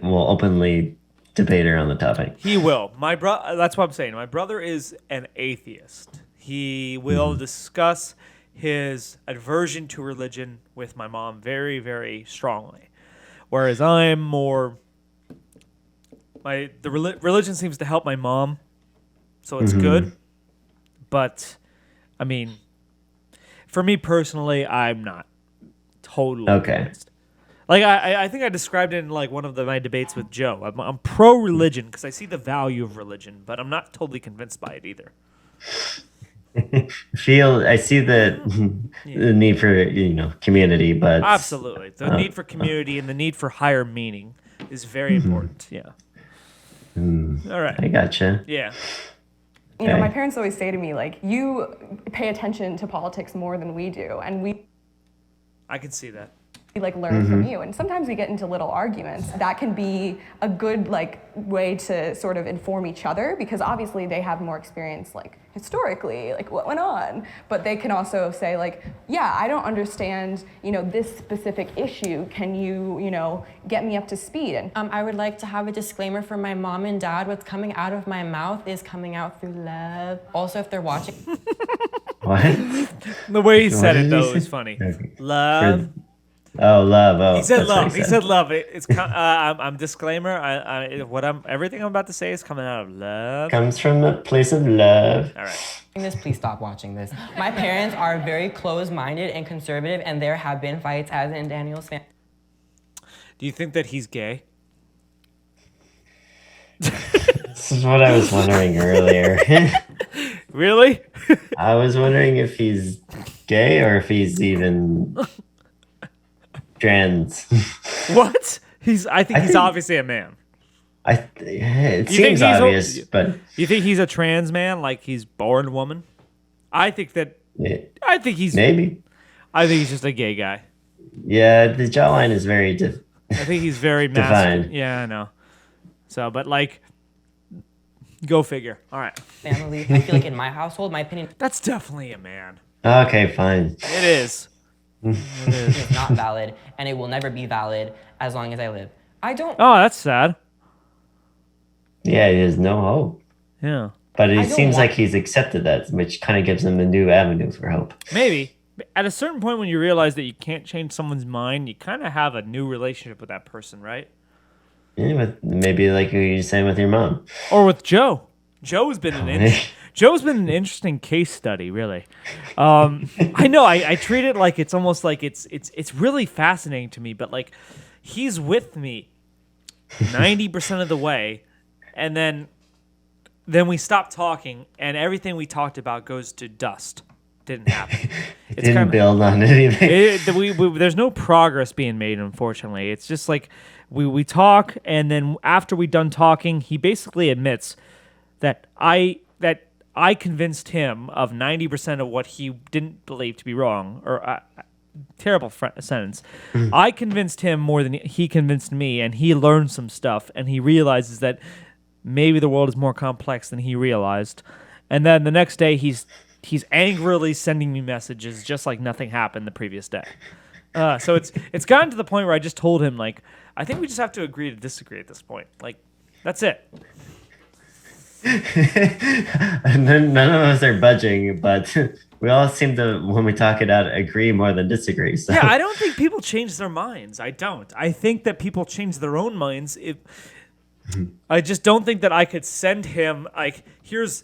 openly debate her on the topic.
He will. That's what I'm saying. My brother is an atheist. He will discuss his aversion to religion with my mom very, very strongly. Whereas I'm more. Religion seems to help my mom, so it's good. But, I mean, for me personally, I'm not totally convinced. Like I think I described it in like one of my debates with Joe. I'm pro-religion because I see the value of religion, but I'm not totally convinced by it either.
I see the need for community, but
absolutely the need for community and the need for higher meaning is very important. Yeah. All right.
I gotcha.
Yeah.
My parents always say to me, like, you pay attention to politics more than we do, and
I can see that.
We learn from you, and sometimes we get into little arguments. That can be a good way to sort of inform each other, because obviously they have more experience historically, what went on. But they can also say yeah, I don't understand this specific issue. Can you get me up to speed? And
I would like to have a disclaimer for my mom and dad. What's coming out of my mouth is coming out through love. Also, if they're watching.
What?
The way he said it though is funny. Love.
Love. Oh,
he said love. He said love. I'm disclaimer. Everything I'm about to say is coming out of love.
Comes from a place of love.
All right.
Please stop watching this. My parents are very close-minded and conservative, and there have been fights, as in Daniel's family.
Do you think that he's gay?
This is what I was wondering earlier.
Really?
I was wondering if he's gay or if he's even trans.
What? I think he's obviously a man.
It seems obvious, but
you think he's a trans man, like he's born woman? I think he's
maybe.
I think he's just a gay guy.
Yeah, the jawline is very
I think he's very masculine. Yeah, I know. So, but go figure. All right.
Family. I feel like in my household, my opinion.
That's definitely a man.
Okay, fine.
It is.
It's not valid, and it will never be valid as long as I live. I don't.
Oh, that's sad.
Yeah, there's no hope.
Yeah.
But it seems like he's accepted that, which kind of gives him a new avenue for hope.
Maybe. At a certain point when you realize that you can't change someone's mind, you kind of have a new relationship with that person, right?
Yeah, maybe like you're saying with your mom.
Or with Joe. Joe's been an interesting case study, really. I know. I treat it like it's almost like it's really fascinating to me. But he's with me 90% of the way, and then we stop talking, and everything we talked about goes to dust. Didn't happen.
It didn't build on anything.
There's no progress being made, unfortunately. It's just we talk, and then after we're done talking, he basically admits that I convinced him of 90% of what he didn't believe to be wrong, or terrible sentence. I convinced him more than he convinced me, and he learned some stuff, and he realizes that maybe the world is more complex than he realized. And then the next day, he's angrily sending me messages just like nothing happened the previous day. So it's gotten to the point where I just told him, like, I think we just have to agree to disagree at this point. Like, that's it.
And then none of us are budging, but we all seem to, when we talk it out, agree more than disagree. So.
Yeah, I don't think people change their minds. I don't. I think that people change their own minds. I just don't think that I could send him, like, here's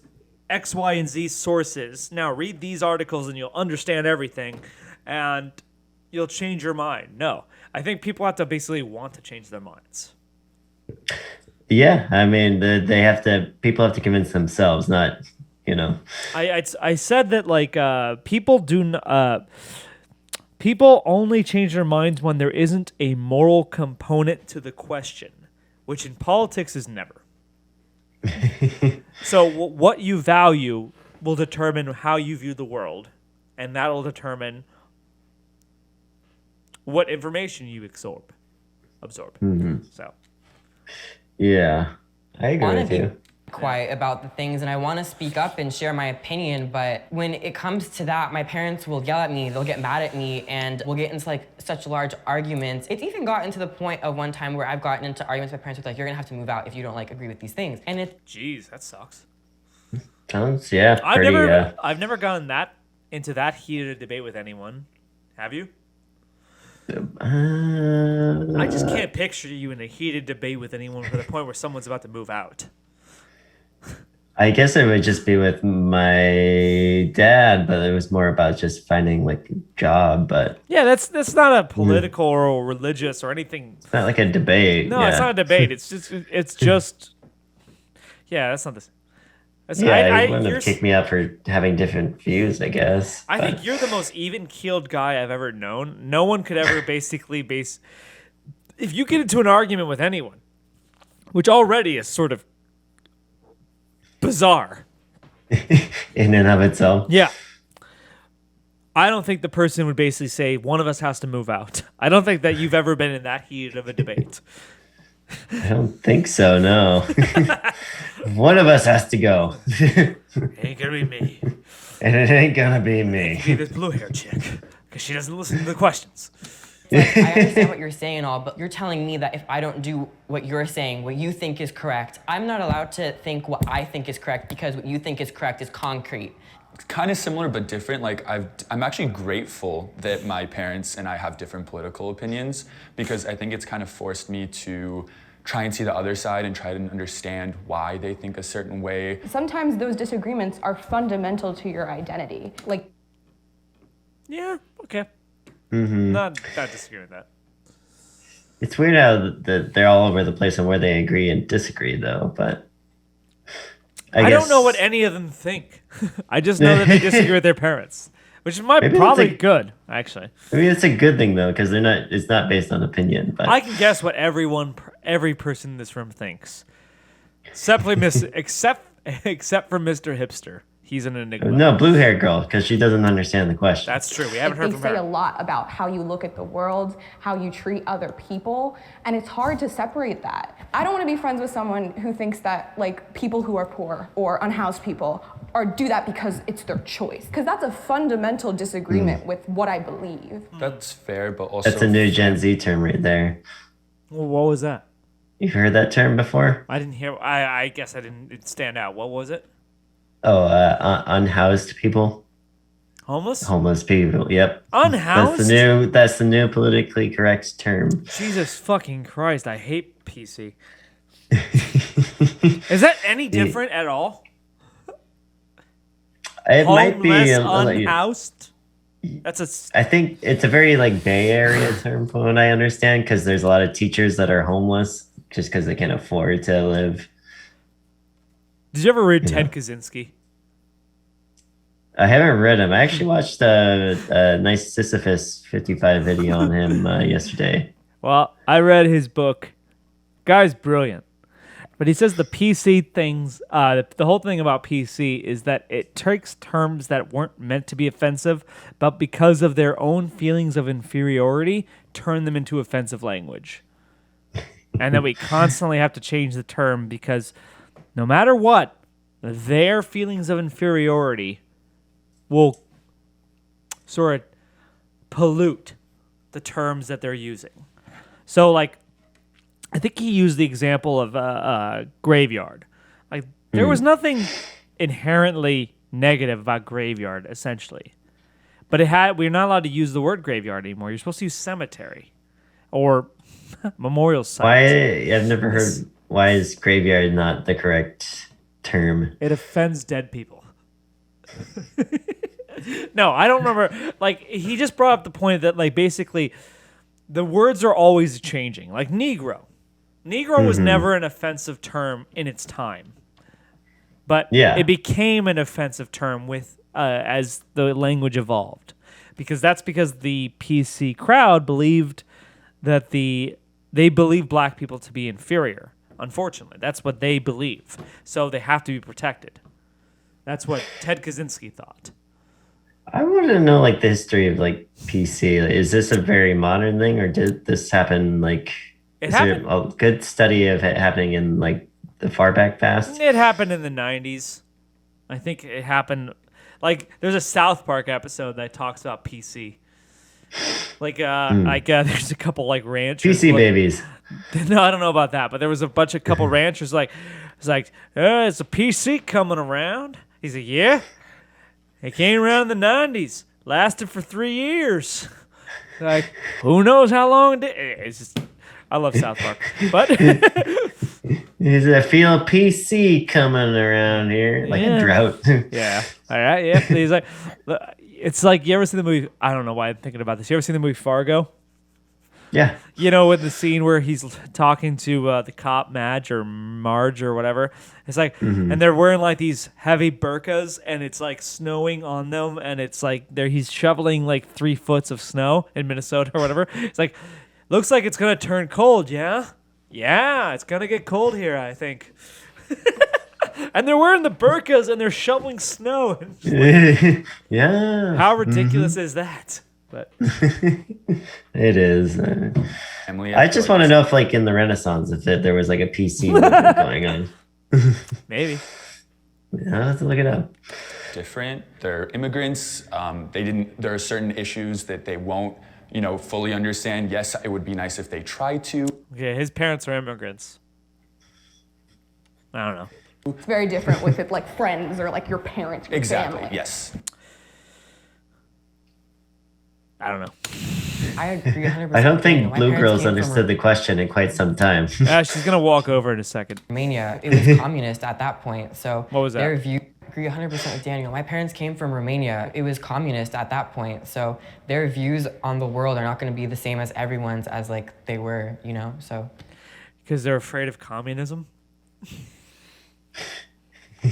X, Y, and Z sources. Now read these articles and you'll understand everything, and you'll change your mind. No. I think people have to basically want to change their minds.
Yeah, I mean, people have to convince themselves, not,
I said that, like, people only change their minds when there isn't a moral component to the question, which in politics is never. So what you value will determine how you view the world, and that'll determine what information you absorb.
Mm-hmm.
So.
Yeah, I agree with you.
Quiet about the things, and I want to speak up and share my opinion, but when it comes to that, my parents will yell at me, they'll get mad at me, and we'll get into like such large arguments. It's even gotten to the point of one time where I've gotten into arguments with my parents with like, you're gonna have to move out if you don't like agree with these things. And
Jeez, that sucks.
Sounds, yeah,
I've never gotten into that heated a debate with anyone. Have you? I just can't picture you in a heated debate with anyone to the point where someone's about to move out.
I guess it would just be with my dad, but it was more about just finding like a job. But
yeah, that's not a political or religious or anything.
It's not like a debate.
No, it's not a debate. It's just yeah, that's not the same.
Yeah, you wouldn't have kicked me out for having different views, I guess.
I think you're the most even-keeled guy I've ever known. No one could ever basically if you get into an argument with anyone, which already is sort of bizarre.
In and of itself.
Yeah. I don't think the person would basically say, one of us has to move out. I don't think that you've ever been in that heated of a debate.
I don't think so, no. One of us has to go.
Ain't gonna be me.
And it ain't gonna be me.
It'll be this blue-haired chick, because she doesn't listen to the questions.
Like, I understand what you're saying and all, but you're telling me that if I don't do what you're saying, what you think is correct, I'm not allowed to think what I think is correct because what you think is correct is concrete.
It's kind of similar but different. Like I'm actually grateful that my parents and I have different political opinions because I think it's kind of forced me to try and see the other side and try to understand why they think a certain way.
Sometimes those disagreements are fundamental to your identity. Like,
yeah, okay.
Mm-hmm.
Not disagreeing with that.
It's weird how they're all over the place on where they agree and disagree, though. But I guess,
don't know what any of them think. I just know that they disagree with their parents, which is probably good, actually.
I mean, it's a good thing though, because it's not based on opinion. But
I can guess what every person in this room thinks, except for Mr. Hipster. He's an enigma.
No, blue-haired girl, because she doesn't understand the question.
That's true. We haven't heard from her.
They say a lot about how you look at the world, how you treat other people, and it's hard to separate that. I don't want to be friends with someone who thinks that like people who are poor or unhoused people do that because it's their choice, because that's a fundamental disagreement with what I believe.
That's fair, but also
that's a new Gen Z term right there.
Well, what was that?
You've heard that term before?
I didn't hear. I guess I didn't stand out. What was it?
Oh, unhoused people. Homeless people. Yep.
Unhoused.
That's the new politically correct term.
Jesus fucking Christ! I hate PC. Is that any different at all?
It might be
unhoused.
I think it's a very like Bay Area term from what I understand, because there's a lot of teachers that are homeless just because they can't afford to live.
Did you ever read Ted Kaczynski?
I haven't read him. I actually watched a nice Sisyphus 55 video on him yesterday.
Well, I read his book. Guy's brilliant. But he says the PC things, the whole thing about PC is that it takes terms that weren't meant to be offensive, but because of their own feelings of inferiority, turn them into offensive language. And that we constantly have to change the term because no matter what, their feelings of inferiority will sort of pollute the terms that they're using. So, like, I think he used the example of graveyard. Like, there was nothing inherently negative about graveyard, essentially. But we're not allowed to use the word graveyard anymore. You're supposed to use cemetery or memorial site.
Why? I've never heard. Why is graveyard not the correct term?
It offends dead people. No, I don't remember. Like, he just brought up the point that, like, basically, the words are always changing. Like, Negro. Negro was never an offensive term in its time. But it became an offensive term with as the language evolved. Because the PC crowd believed that they believe black people to be inferior. Unfortunately, that's what they believe. So they have to be protected. That's what Ted Kaczynski thought.
I want to know, like, the history of, like, PC. Is this a very modern thing, or did this happen, like, is there a good study of it happening in, like, the far back past?
It happened in the 90s. I think it happened, like, there's a South Park episode that talks about PC. Like, there's a couple, like, ranchers.
PC babies.
No, I don't know about that, but there was a couple ranchers, like, it's like, it's a PC coming around. He's like, yeah. It came around in the 90s. Lasted for 3 years. Like, who knows how long it did. It's just, I love South Park. But
is I feel a PC coming around here, like a drought.
Yeah. All right. Yeah. He's like, it's like, you ever seen the movie? I don't know why I'm thinking about this. You ever seen the movie Fargo?
Yeah.
You know, with the scene where he's talking to the cop Marge or whatever. It's like, and they're wearing like these heavy burqas, and it's like snowing on them, and it's like he's shoveling like 3 foot of snow in Minnesota or whatever. It's like, looks like it's gonna turn cold, yeah? Yeah, it's gonna get cold here, I think. And they're wearing the burqas and they're shoveling snow.
Yeah.
How ridiculous is that? But
it is. I just want to know if, like, in the Renaissance, if there was like a PC movement going on.
Maybe.
I'll have to look it up.
Different. They're immigrants. There are certain issues that they won't, fully understand. Yes, it would be nice if they tried to.
Yeah, his parents are immigrants. I don't know.
It's very different with it, like friends or like your parents, your
exactly.
family.
Yes.
I don't know.
I agree 100%.
I don't think Blue Girls understood the question in quite some time.
She's gonna walk over in a second.
Romania, it was communist at that point. So
what was that?
Their view. Agree 100% with Daniel. My parents came from Romania. It was communist at that point. So their views on the world are not going to be the same as everyone's as like they were, So
because they're afraid of communism.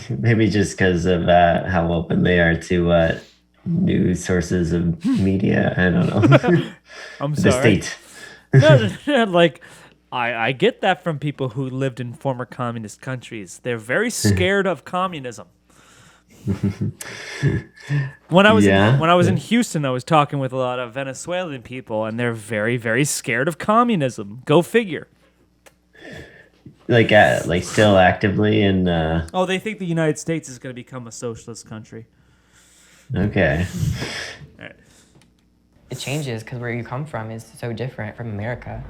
Maybe just because of how open they are to news sources of media. I don't know.
I'm
the
sorry.
state.
No, like, I get that from people who lived in former communist countries. They're very scared of communism. When I was in Houston, I was talking with a lot of Venezuelan people, and they're very, very scared of communism. Go figure.
Like still actively in.
They think the United States is going to become a socialist country.
Okay.
All right.
It changes because where you come from is so different from America.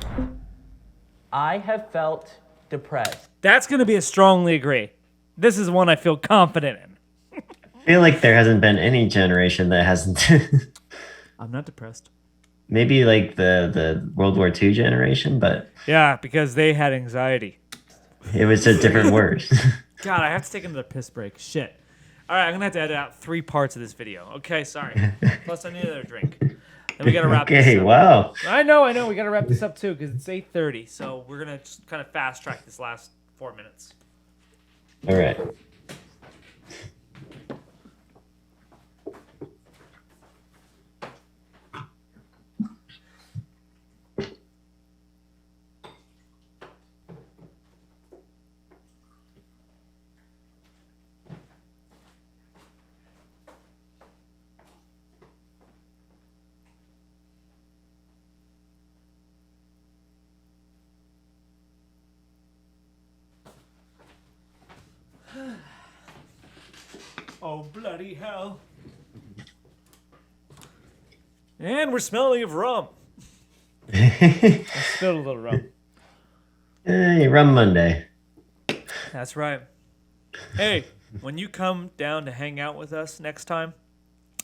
I have felt depressed.
That's going to be a strongly agree. This is one I feel confident in.
I feel like there hasn't been any generation that hasn't.
I'm not depressed.
Maybe like the World War II generation, but.
Yeah, because they had anxiety.
It was a different word.
God, I have to take another piss break. Shit. All right, I'm going to have to edit out 3 parts of this video. Okay, sorry. Plus, I need another drink. Then we got to wrap this up.
Okay, wow.
I know. We got to wrap this up, too, because it's 8:30. So we're going to just kind of fast-track this last 4 minutes.
All right.
Oh, bloody hell. And we're smelling of rum. I spilled a little rum.
Hey, Rum Monday.
That's right. Hey, when you come down to hang out with us next time,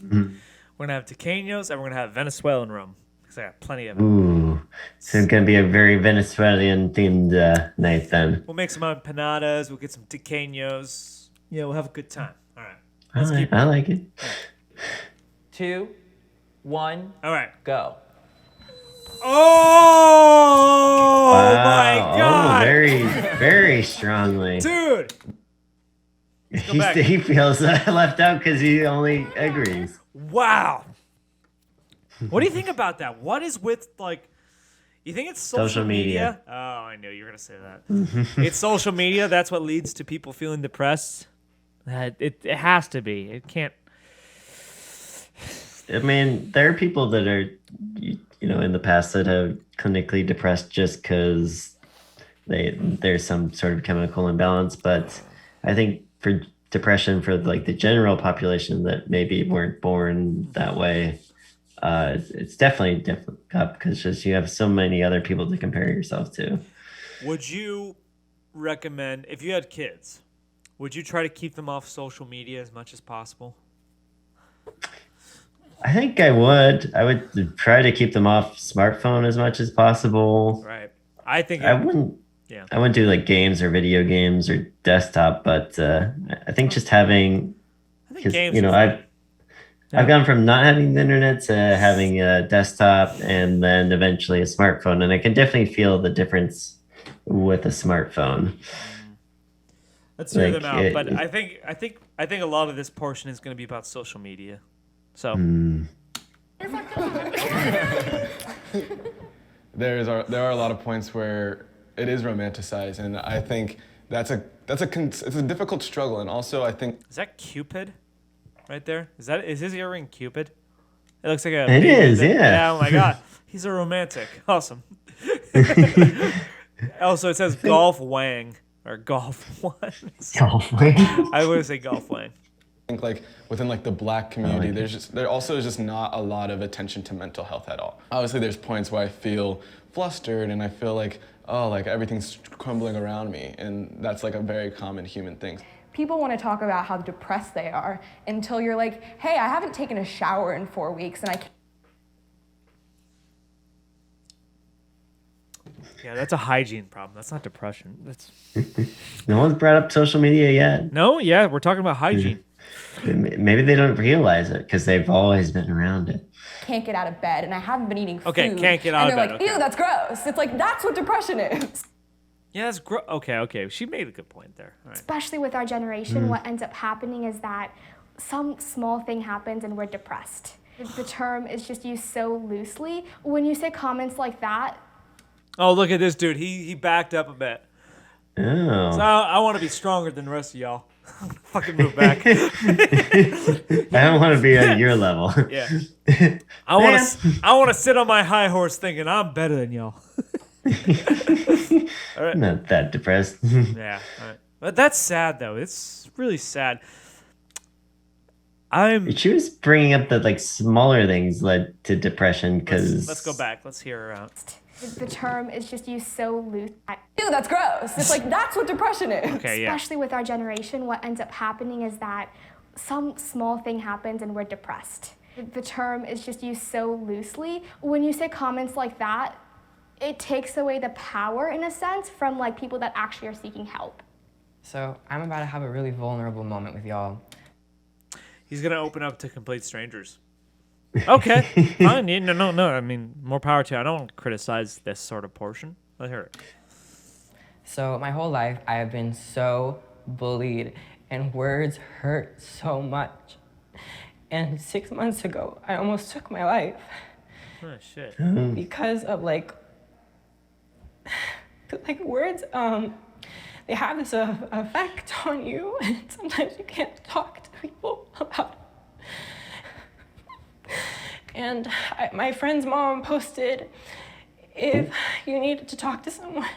we're going to have tequeños and we're going to have Venezuelan rum. Because I got plenty of it.
Ooh. So it's going to be a very Venezuelan-themed night then.
We'll make some empanadas. We'll get some tequeños. Yeah, we'll have a good time. All right.
I like it.
2, 1,
All right.
go.
Oh,
Wow.
my God.
Oh, very, very strongly.
Dude. back.
He feels left out because he only agrees.
Wow. What do you think about that? What is with, like, you think it's social media? Oh, I knew you were going to say that. It's social media. That's what leads to people feeling depressed. It has to be. It can't.
I mean, there are people that are, in the past that have clinically depressed just because there's some sort of chemical imbalance. But I think for depression, for like the general population that maybe weren't born that way, it's definitely up because just you have so many other people to compare yourself to.
Would you recommend, if you had kids, would you try to keep them off social media as much as possible?
I think I would. I would try to keep them off smartphone as much as possible.
Right. I think
I wouldn't.
Yeah.
I wouldn't do like games or video games or desktop, but I think just having,
games
I've gone from not having the internet to having a desktop and then eventually a smartphone, and I can definitely feel the difference with a smartphone.
Let's hear them out. But I think a lot of this portion is going to be about social media. So
there are a lot of points where it is romanticized, and I think it's a difficult struggle. And also, I think,
is that Cupid right there? Is his earring Cupid? It looks like a.
It is, yeah.
Yeah. Oh my God, he's a romantic. Awesome. Also, it says Golf Wang or Golf One.
Golf Wang.
I would say Golf Wang.
I think like within like the Black community, there also is just not a lot of attention to mental health at all. Obviously, there's points where I feel flustered and I feel like, oh, like everything's crumbling around me, and that's like a very common human thing.
People want to talk about how depressed they are until you're like, hey, I haven't taken a shower in 4 weeks and I can't.
Yeah, that's a hygiene problem. That's not depression. That's.
No one's brought up social media yet.
No, yeah, we're talking about hygiene.
Maybe they don't realize it because they've always been around it.
Can't get out of bed and I haven't been eating food.
Okay, can't get out of bed.
And they're like, ew, that's gross. It's like, that's what depression is.
Yeah, that's gross. Okay. She made a good point there. All right.
Especially with our generation, what ends up happening is that some small thing happens and we're depressed. The term is just used so loosely. When you say comments like that.
Oh, look at this dude. He backed up a bit.
Oh.
So I want to be stronger than the rest of y'all. Fucking move back.
I don't want to be at your level.
Yeah. I want to sit on my high horse thinking I'm better than y'all. All right.
Not that depressed.
Yeah. All right. But that's sad though. It's really sad.
She was bringing up that like smaller things led to depression because.
Let's go back. Let's hear her out.
The term is just used so loose.
Ew, that's gross. It's like, that's what depression is.
Okay, yeah.
Especially with our generation, what ends up happening is that some small thing happens and we're depressed. The term is just used so loosely. When you say comments like that, it takes away the power, in a sense, from like people that actually are seeking help.
So I'm about to have a really vulnerable moment with y'all.
He's gonna open up to complete strangers. Okay, fine. No. I mean, more power to you. I don't criticize this sort of portion. Let's hear it.
So my whole life, I have been so bullied, and words hurt so much. And 6 months ago, I almost took my life.
Oh, shit.
Because of like words, they have this effect on you, and sometimes you can't talk to people about it. And my friend's mom posted, if you needed to talk to someone,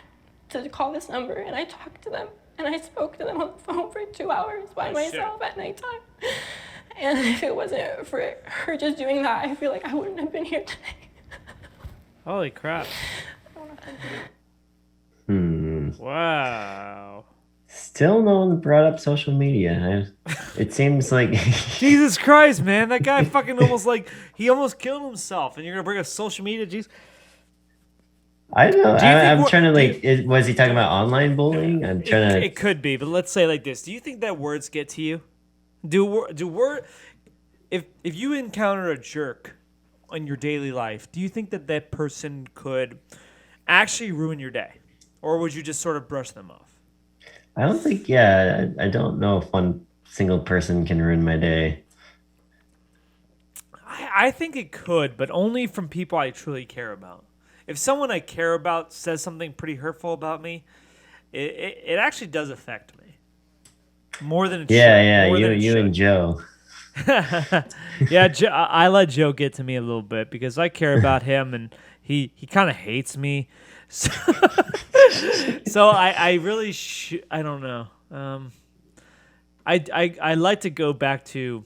to call this number, and I talked to them. And I spoke to them on the phone for 2 hours by
Oh,
myself at nighttime. And if it wasn't for her just doing that, I feel like I wouldn't have been here today.
Holy crap. Wow.
Still no one brought up social media. It seems like
Jesus Christ, man. That guy fucking he almost killed himself. And you're going to bring up social media? Jeez.
I don't know.
Do you think
I'm trying to was he talking about online bullying? I'm trying to.
It could be, but let's say like this. Do you think that words get to you? If you encounter a jerk in your daily life, do you think that that person could actually ruin your day? Or would you just sort of brush them off?
I don't think. Yeah, I don't know if one single person can ruin my day.
I think it could, but only from people I truly care about. If someone I care about says something pretty hurtful about me, it actually does affect me more than it should.
Yeah.
More than it
You
should.
and Joe.
Yeah, I let Joe get to me a little bit because I care about him and he kind of hates me. So, I really I don't know. I like to go back to.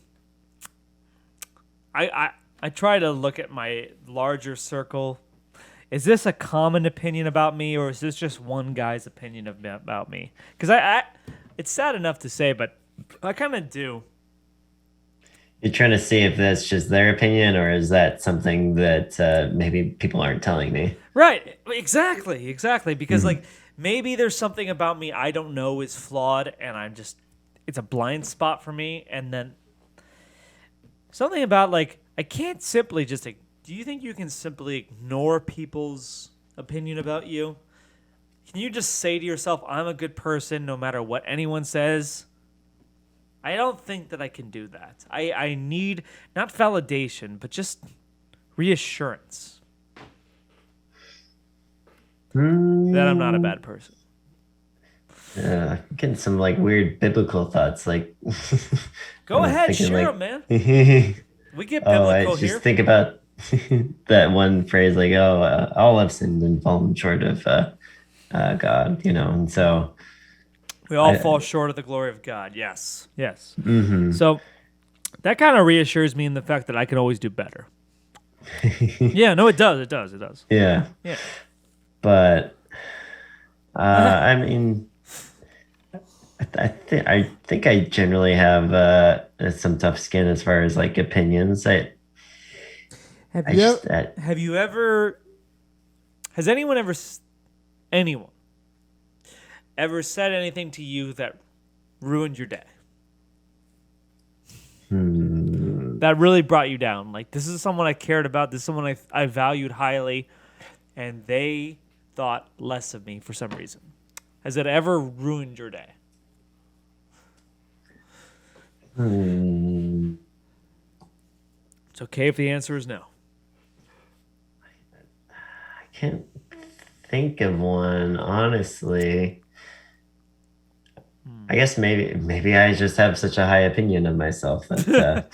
I try to look at my larger circle. Is this a common opinion about me, or is this just one guy's opinion about me? Because it's sad enough to say, but I kind of do.
You're trying to see if that's just their opinion, or is that something that maybe people aren't telling me?
Right. Exactly. Because like maybe there's something about me I don't know is flawed, and it's a blind spot for me. And then something about like I can't simply just. Do you think you can simply ignore people's opinion about you? Can you just say to yourself, I'm a good person no matter what anyone says? I don't think that I can do that. I need not validation, but just reassurance that I'm not a bad person.
Getting some like weird biblical thoughts. Like,
Go
I'm
ahead,
thinking,
share
like,
them, man. We get biblical
I just
here.
think about that one phrase, like, all have sinned and fallen short of God, and so
We all fall short of the glory of God. Yes.
Mm-hmm.
So that kind of reassures me in the fact that I can always do better. Yeah, no, it does.
Yeah. But I mean, I think I generally have some tough skin as far as like opinions.
Has anyone ever said anything to you that ruined your day? That really brought you down? Like, this is someone I cared about. This is someone I valued highly, and they thought less of me for some reason. Has it ever ruined your day? It's okay if the answer is no.
I can't think of one, honestly. I guess maybe I just have such a high opinion of myself that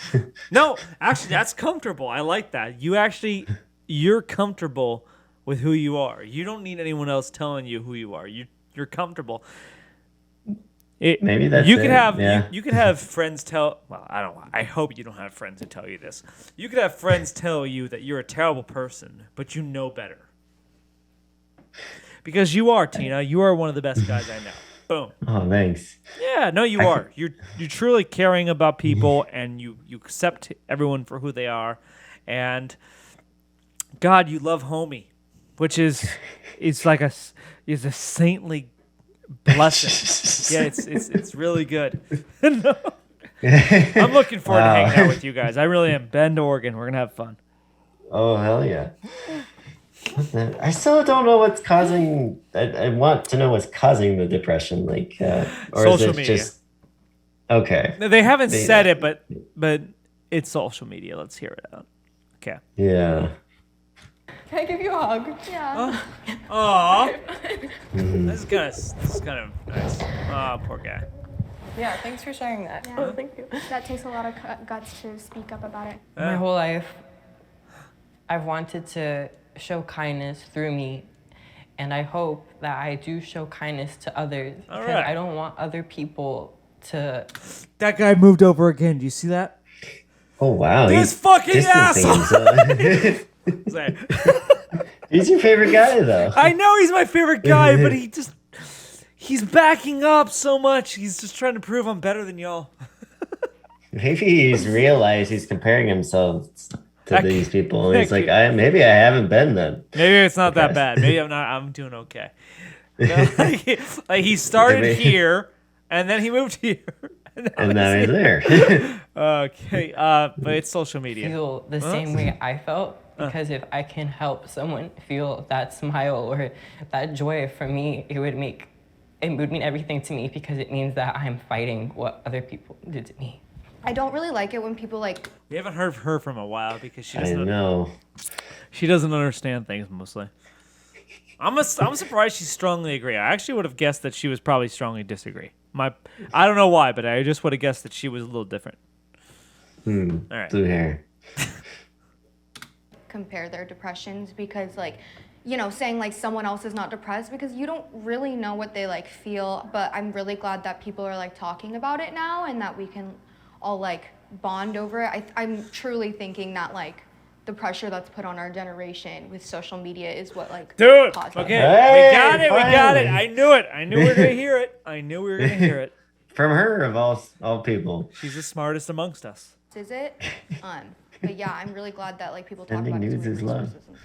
No, actually, that's comfortable. I like that. You're comfortable with who you are. You don't need anyone else telling you who you are. You're comfortable.
Maybe that's
you could
it,
have
yeah.
you could have friends tell. Well, I hope you don't have friends who tell you this. You could have friends tell you that you're a terrible person, but you know better. Because you are, Tina. You are one of the best guys I know. Boom.
Oh, thanks.
Yeah, no, you are. You're truly caring about people, and you accept everyone for who they are, and God, you love homie, which is it's a saintly blessing. Yeah, it's really good. No. I'm looking forward to hanging out with you guys. I really am. Bend, Oregon. We're gonna have fun.
Oh, hell yeah. I still don't know what's causing. I want to know what's causing the depression, like, or
social
is it
media.
just okay?
They haven't said it, but it's social media. Let's hear it out. Okay.
Yeah.
Can I give you a hug?
Yeah.
Aw. This is kind of nice. Oh, poor guy.
Yeah, thanks for sharing that.
Yeah.
Oh, thank you.
That takes a lot of guts to speak up about it.
My whole life, I've wanted to show kindness through me And I hope that I do show kindness to others
All
because
right.
I don't want other people to.
That guy moved over again. Do you see that?
Oh wow.
This
he's
fucking
distancing
asshole.
himself.
Sorry.
He's your favorite guy, though.
I know he's my favorite guy, but he's backing up so much. He's just trying to prove I'm better than y'all.
Maybe he's realized he's comparing himself to these people, and he's
that
like, maybe I haven't been then.
Maybe it's not that bad. Maybe I'm doing okay. No, like he started
Maybe.
here, and then he moved here,
And now he's there.
Okay, but it's social media.
Feel the same way I felt because if I can help someone feel that smile or that joy from me, it would mean everything to me because it means that I'm fighting what other people did to me.
I don't really like it when people like.
We haven't heard her from a while because she
I
doesn't.
know.
She doesn't understand things mostly. I'm surprised she strongly agree. I actually would have guessed that she was probably strongly disagree. I don't know why, but I just would have guessed that she was a little different. All right.
Blue hair.
Compare their depressions because like, you know, saying like someone else is not depressed because you don't really know what they like feel. But I'm really glad that people are like talking about it now and that we can all like bond over it. I'm truly thinking that like the pressure that's put on our generation with social media is what like
Dude,
caused
okay,
it.
Hey,
we got it.
finally.
I knew it. I knew we were gonna hear it. I knew we were gonna hear it.
From her, of all people.
She's the smartest amongst us.
Is it? But yeah, I'm really glad that like people talk
Sending
about it.
news
so many
is love.
resources and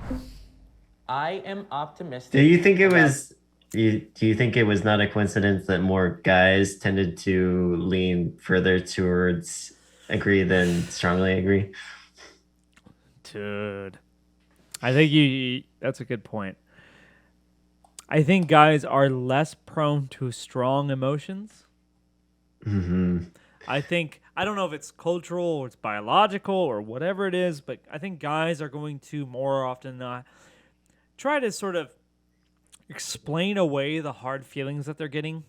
stuff.
I am optimistic.
Do you think it
about-
was? Do you think it was not a coincidence that more guys tended to lean further towards agree than strongly agree?
Dude, I think that's a good point. I think guys are less prone to strong emotions.
Mm-hmm.
I don't know if it's cultural or it's biological or whatever it is, but I think guys are going to more often not try to sort of explain away the hard feelings that they're getting.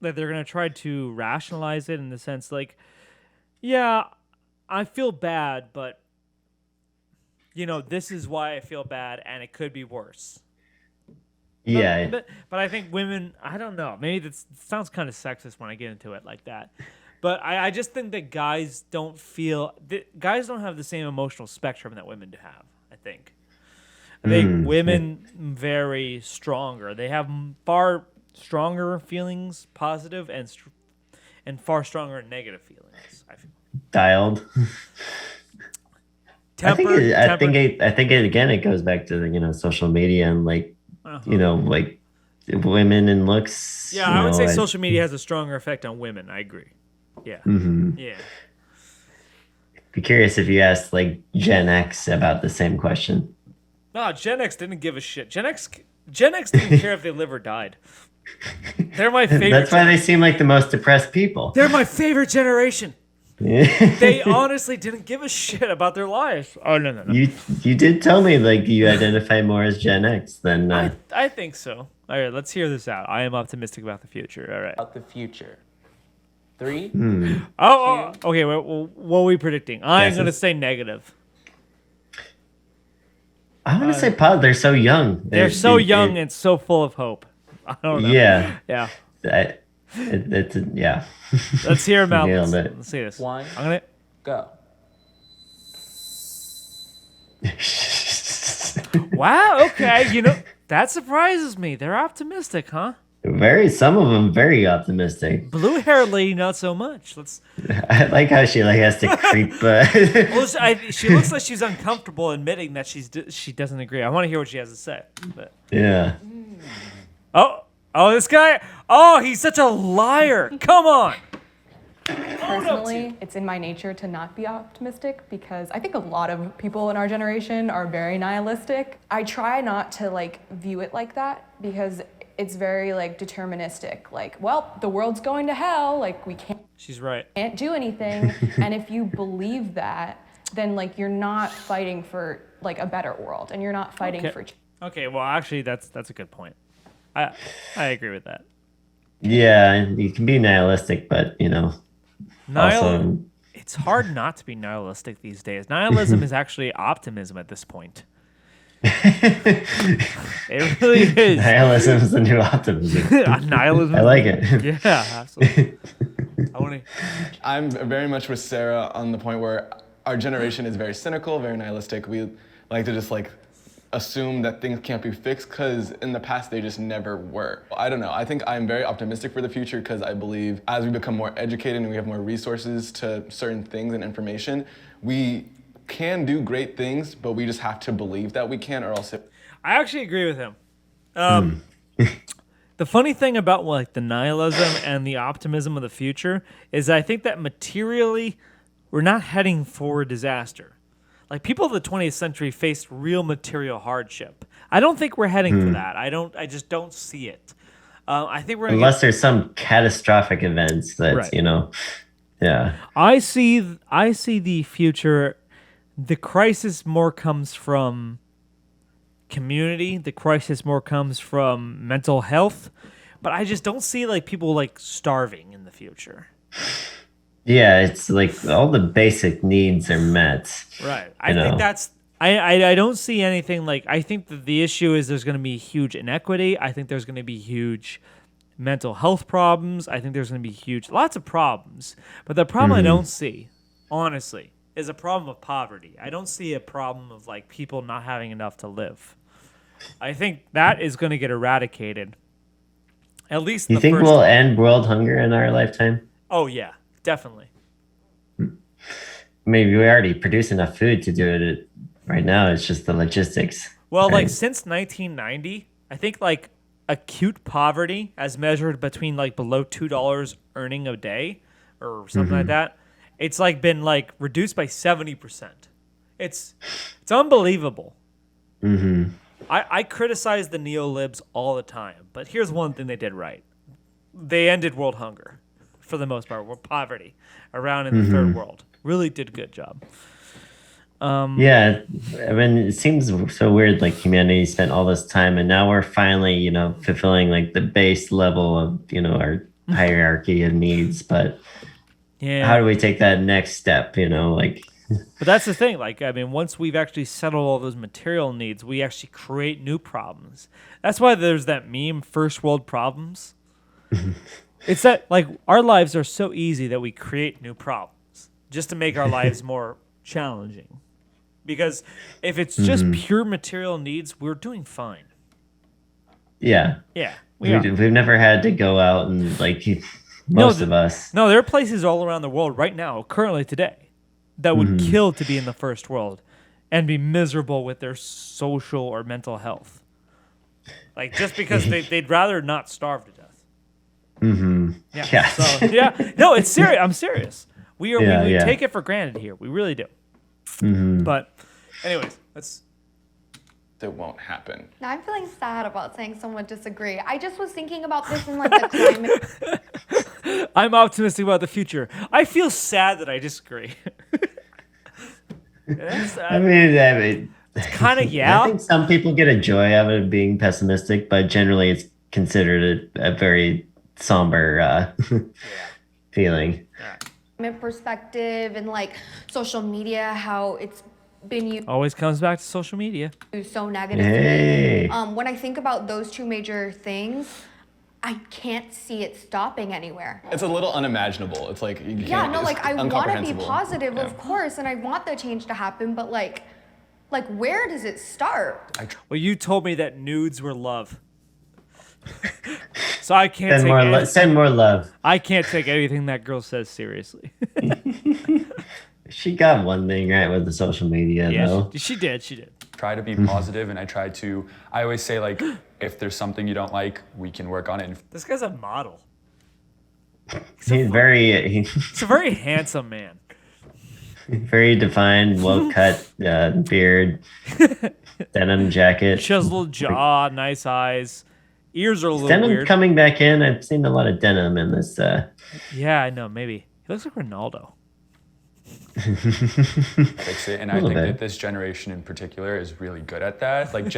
That they're going to try to rationalize it in the sense like, yeah, I feel bad, but you know, this is why I feel bad and it could be worse.
Yeah.
But I think women, I don't know. Maybe that sounds kind of sexist when I get into it like that. But I just think that guys don't have the same emotional spectrum that women have, I think. I think women very stronger. They have far stronger feelings, positive, and far stronger negative feelings, I feel.
Dialed. I think again it goes back to the social media and like like women and looks.
Yeah, I would say social media has a stronger effect on women. I agree. Yeah.
Mm-hmm.
Yeah.
Be curious if you asked like Gen X about the same question.
No, Gen X didn't give a shit. Gen X didn't care if they live or died. They're my favorite.
That's why they seem like the most depressed people.
They're my favorite generation. They honestly didn't give a shit about their lives. Oh no.
You did tell me like you identify more as Gen X than.
I think so. All right, let's hear this out. I am optimistic about the future. All right.
About the future. 3.
Okay. What are we predicting? I'm gonna say negative.
I want to say positive. They're so young.
They're so young and so full of hope. I don't know.
Yeah.
Yeah.
Yeah.
Let's hear them out.
Nailed it.
Let's see this.
One.
I'm gonna
Go.
Wow. Okay. That surprises me. They're optimistic, huh?
Some of them very optimistic.
Blue hair lady, not so much.
I like how she like has to creep.
Well, she looks like she's uncomfortable admitting that she doesn't agree. I want to hear what she has to say. But.
Yeah.
Oh, this guy. Oh, he's such a liar. Come on.
Personally, it's in my nature to not be optimistic because I think a lot of people in our generation are very nihilistic. I try not to like view it like that because it's very like deterministic. Like, well, the world's going to hell. Like we
She's right.
can't do anything. And if you believe that, then like you're not fighting for like a better world and you're not fighting for.
Okay. Well, actually, that's a good point. I agree with that.
Yeah, you can be nihilistic, but also
it's hard not to be nihilistic these days. Nihilism is actually optimism at this point. It really is.
Nihilism is the new optimism.
Nihilism.
I like it.
Yeah, absolutely.
I'm very much with Sarah on the point where our generation is very cynical, very nihilistic. We like to just like assume that things can't be fixed because in the past they just never were. I don't know. I think I'm very optimistic for the future because I believe as we become more educated and we have more resources to certain things and information, we can do great things, but we just have to believe that we can, or else
I actually agree with him. The funny thing about like the nihilism and the optimism of the future is I think that materially we're not heading for disaster. Like people of the 20th century faced real material hardship. I don't think we're heading for that. I just don't see it. I think we're
unless there's some catastrophic events that's
Right.
Yeah.
I see the future. The crisis more comes from community. The crisis more comes from mental health. But I just don't see like people like starving in the future.
Yeah, it's like all the basic needs are met.
Right. I think that's I don't see anything like I think that the issue is there's going to be huge inequity. I think there's going to be huge mental health problems. I think there's going to be lots of problems. But the problem I don't see, honestly, is a problem of poverty. I don't see a problem of like people not having enough to live. I think that is going to get eradicated. At least
You think
first
we'll end world hunger in our lifetime?
Oh yeah, definitely.
Maybe we already produce enough food to do it right now. It's just the logistics.
Well,
right?
like since 1990, I think like acute poverty as measured between like below $2 earning a day or something like that, it's like been like reduced by 70%. It's unbelievable. I criticize the neolibs all the time, but here's one thing they did right. They ended world hunger for the most part, world poverty around in the third world. Really did a good job.
Yeah, I mean, it seems so weird. Like humanity spent all this time, and now we're finally, fulfilling like the base level of, our hierarchy of needs. But how do we take that next step?
But that's the thing. Like, I mean, once we've actually settled all those material needs, we actually create new problems. That's why there's that meme, first world problems. It's that like our lives are so easy that we create new problems just to make our lives more challenging. Because if it's just pure material needs, we're doing fine.
Yeah.
Yeah.
We've never had to go out and like most of us.
No, there are places all around the world right now, currently today, that would kill to be in the first world and be miserable with their social or mental health. Like just because they'd rather not starve to death.
Yeah.
So, no, it's serious. I'm serious. We take it for granted here. We really do. But anyways,
it won't happen.
Now I'm feeling sad about saying someone disagree. I just was thinking about this in like the climate.
I'm optimistic about the future. I feel sad that I disagree.
I mean,
it's kind of yeah.
I think some people get a joy out of being pessimistic, but generally it's considered a very somber feeling.
Perspective and like social media, how it's been used
Always comes back to social media.
so negatively.
Hey.
When I think about those two major things, I can't see it stopping anywhere.
It's a little unimaginable. It's like you can't,
Yeah, no, like I want to be
incomprehensible.
positive,
Yeah.
of course, and I want the change to happen, but like where does it start?
Well, you told me that nudes were love. So I can't
Send more love.
I can't take anything that girl says seriously.
She got one thing right with the social media, though.
She did.
Try to be positive, and I always say, like, if there's something you don't like, we can work on it.
This guy's a model.
He's
He's a very handsome man.
very defined, well cut beard, denim jacket.
Chiseled jaw, nice eyes. Ears are a little
Denim
weird.
coming back in. I've seen a lot of denim in this.
Yeah, I know. Maybe he looks like Ronaldo.
Fix it, and I think that this generation in particular is really good at that. Like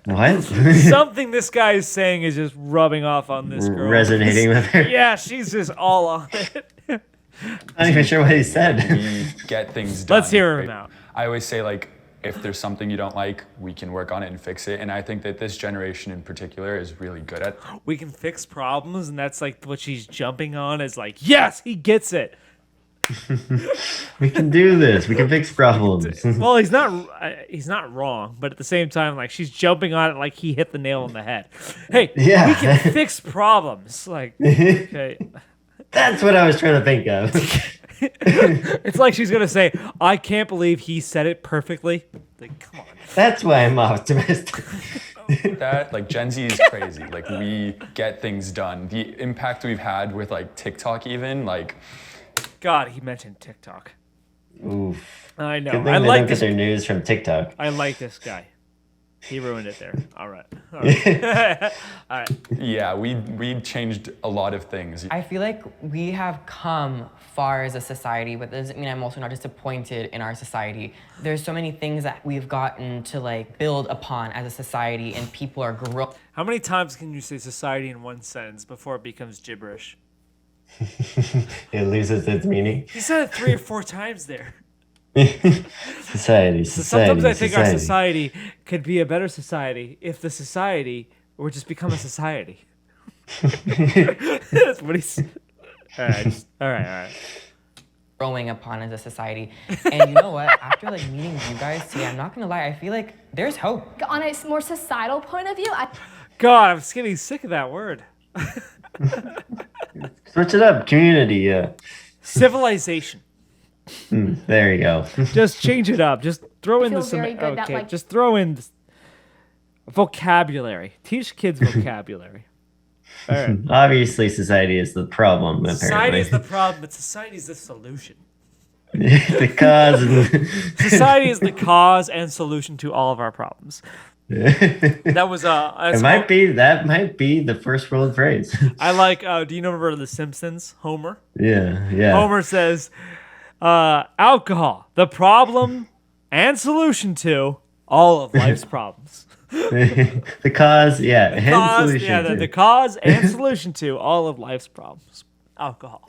What?
Something this guy is saying is just rubbing off on this girl.
Resonating with her.
Yeah, she's just all on it.
I'm not even sure what he said.
we get things done.
Let's hear him out.
I always say, like, if there's something you don't like, we can work on it and fix it. And I think that this generation in particular is really good at.
We can fix problems, and that's like what she's jumping on is like, yes, he gets it.
We can do this. We can fix problems.
Well, he's not wrong, but at the same time, like she's jumping on it like he hit the nail on the head. Hey,
Yeah.
we can fix problems. Like, okay.
That's what I was trying to think of.
It's like she's gonna say, "I can't believe he said it perfectly." Like, come on.
That's why I'm optimistic.
That like Gen Z is crazy. Like we get things done. The impact we've had with like TikTok, even like.
God, he mentioned TikTok.
Oof.
I know.
Good thing
I
they
like
don't
this.
get their news from TikTok.
I like this guy. He ruined it there. All right. All right. All right.
Yeah, we changed a lot of things.
I feel like we have come far as a society, but that doesn't mean I'm also not disappointed in our society. There's so many things that we've gotten to like build upon as a society, and people are growing.
How many times can you say society in one sentence before it becomes gibberish?
It loses its meaning.
He said it 3 or 4 times there.
Society.
So sometimes I think our society could be a better society if the society were just become a society. That's what he said. All right.
Growing upon as a society. And you know what? After like meeting you guys today, I'm not gonna lie, I feel like there's hope.
On a more societal point of view,
God, I'm getting sick of that word.
Switch it up. Community. Yeah.
Civilization.
There you go.
Just change it up. Just throw in
feel
the
very good that,
okay.
like-
Just throw in vocabulary. Teach kids vocabulary. All right.
Obviously, society is the problem.
Society
Apparently,
is the problem, but society is the solution.
the cause.
Society is the cause and solution to all of our problems. That was
It might be. That might be the first world phrase.
I like. Do you remember The Simpsons? Homer.
Yeah.
Homer says, "Alcohol, the problem and solution to all of life's problems."
The cause, yeah, and
Cause,
solution.
yeah,
too.
the cause and solution to all of life's problems. Alcohol.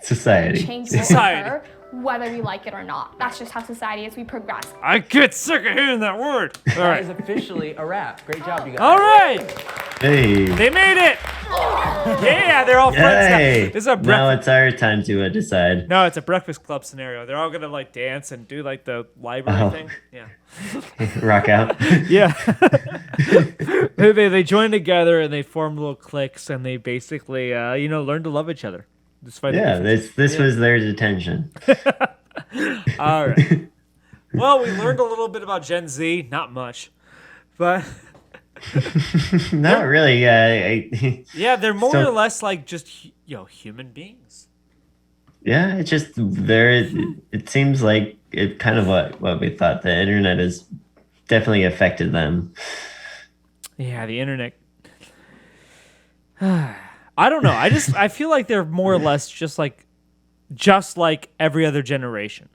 Society.
change will
Society.
occur whether we like it or not. That's just how society is. We progress.
I get sick of hearing that word. All
That is
right.
officially a wrap. Great job, you guys.
All right.
Hey.
They made it. Yeah, they're all friends now.
Yay.
This is a
Now
breakfast.
it's our time to decide.
No, it's a Breakfast Club scenario. They're all gonna like dance and do like the library
Oh.
thing. Yeah.
Rock out.
Yeah. they join together and they form little cliques and they basically learn to love each other. Despite the
Yeah,
differences.
this was their detention.
All right. Well, we learned a little bit about Gen Z, not much, but
Not really. Yeah,
yeah, they're more
So-
or less like just human beings.
yeah. It's just there. It seems like it kind of what we thought. The internet has definitely affected them.
Yeah, the internet. I don't know. I feel like they're more or less just like every other generation.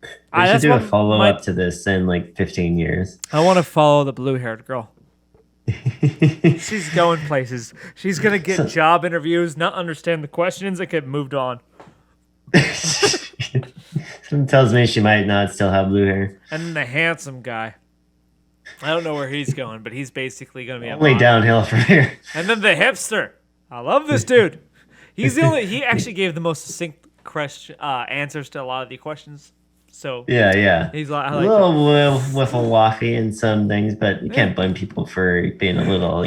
We should
That's
do a
what
follow
my-
up to this in like 15 years.
I want to follow the blue-haired girl. She's going places. She's gonna get job interviews, not understand the questions, and get moved on.
Something tells me she might not still have blue hair.
And then the handsome guy. I don't know where he's going, but he's basically gonna be
Only
a
downhill from here.
And then the hipster. I love this dude. He's the only. He actually gave the most succinct answers to a lot of the questions. So
Yeah.
he's like, I
A
like
little wiffle-waffy in some things, but you can't blame people for being a little,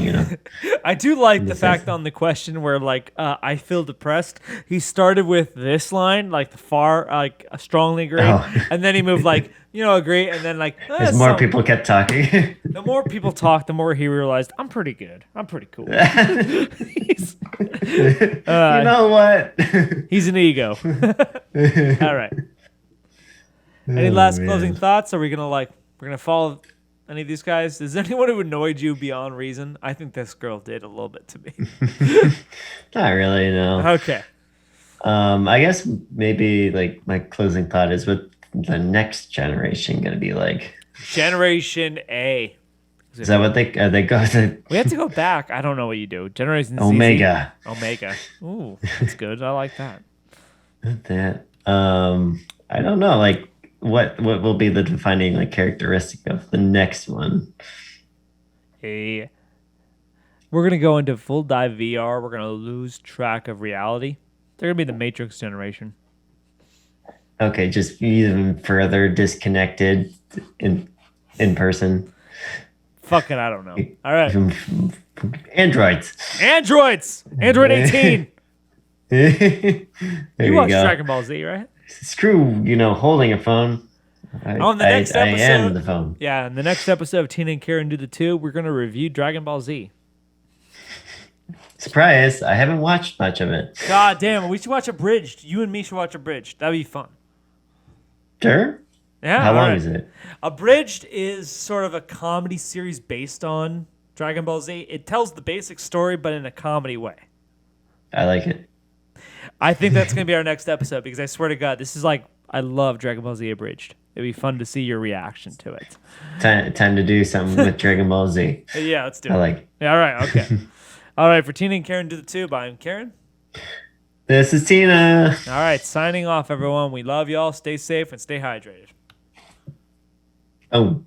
I do like the fact on the question where like I feel depressed. He started with this line, like the far, like strongly agree,
Oh.
and then he moved like agree, and then like
As more people kept talking.
The more people talk, the more he realized I'm pretty good. I'm pretty cool. He's,
You know what?
he's an ego. All right. Any last
man.
closing thoughts? Are we gonna we're gonna follow any of these guys? Is there anyone who annoyed you beyond reason? I think this girl did a little bit to me.
Not really, no.
Okay.
I guess maybe like my closing thought is what the next generation gonna be like.
Generation A.
Is that what they go to?
We have to go back. I don't know what you do. Generation Z.
Omega.
Omega. Ooh, that's good. I like that.
That I don't know. Like what will be the defining like characteristic of the next one?
We're gonna go into full dive VR. We're gonna lose track of reality. They're gonna be the Matrix generation.
Okay, just even further disconnected in person.
Fucking, I don't know. All right.
Androids.
Android 18.
There
You watched
go.
Dragon Ball Z, right?
Screw, holding a phone.
On the next
I
episode,
am the phone.
Yeah, in the next episode of Tina and Karen Do the Two, we're gonna review Dragon Ball Z.
Surprise! I haven't watched much of it.
God damn it, we should watch Abridged. You and me should watch Abridged. That'd be fun.
Sure.
Yeah.
How
all
long
right.
is it?
Abridged is sort of a comedy series based on Dragon Ball Z. It tells the basic story, but in a comedy way.
I like it.
I think that's going to be our next episode because I swear to God, this is like, I love Dragon Ball Z Abridged. It'd be fun to see your reaction to it.
Time to do something with Dragon Ball Z.
Yeah, let's do it.
I like it.
Yeah, all right, okay. All right, for Tina and Karen Do the Tube, I'm Karen.
This is Tina.
All right, signing off, everyone. We love y'all. Stay safe and stay hydrated.
Oh.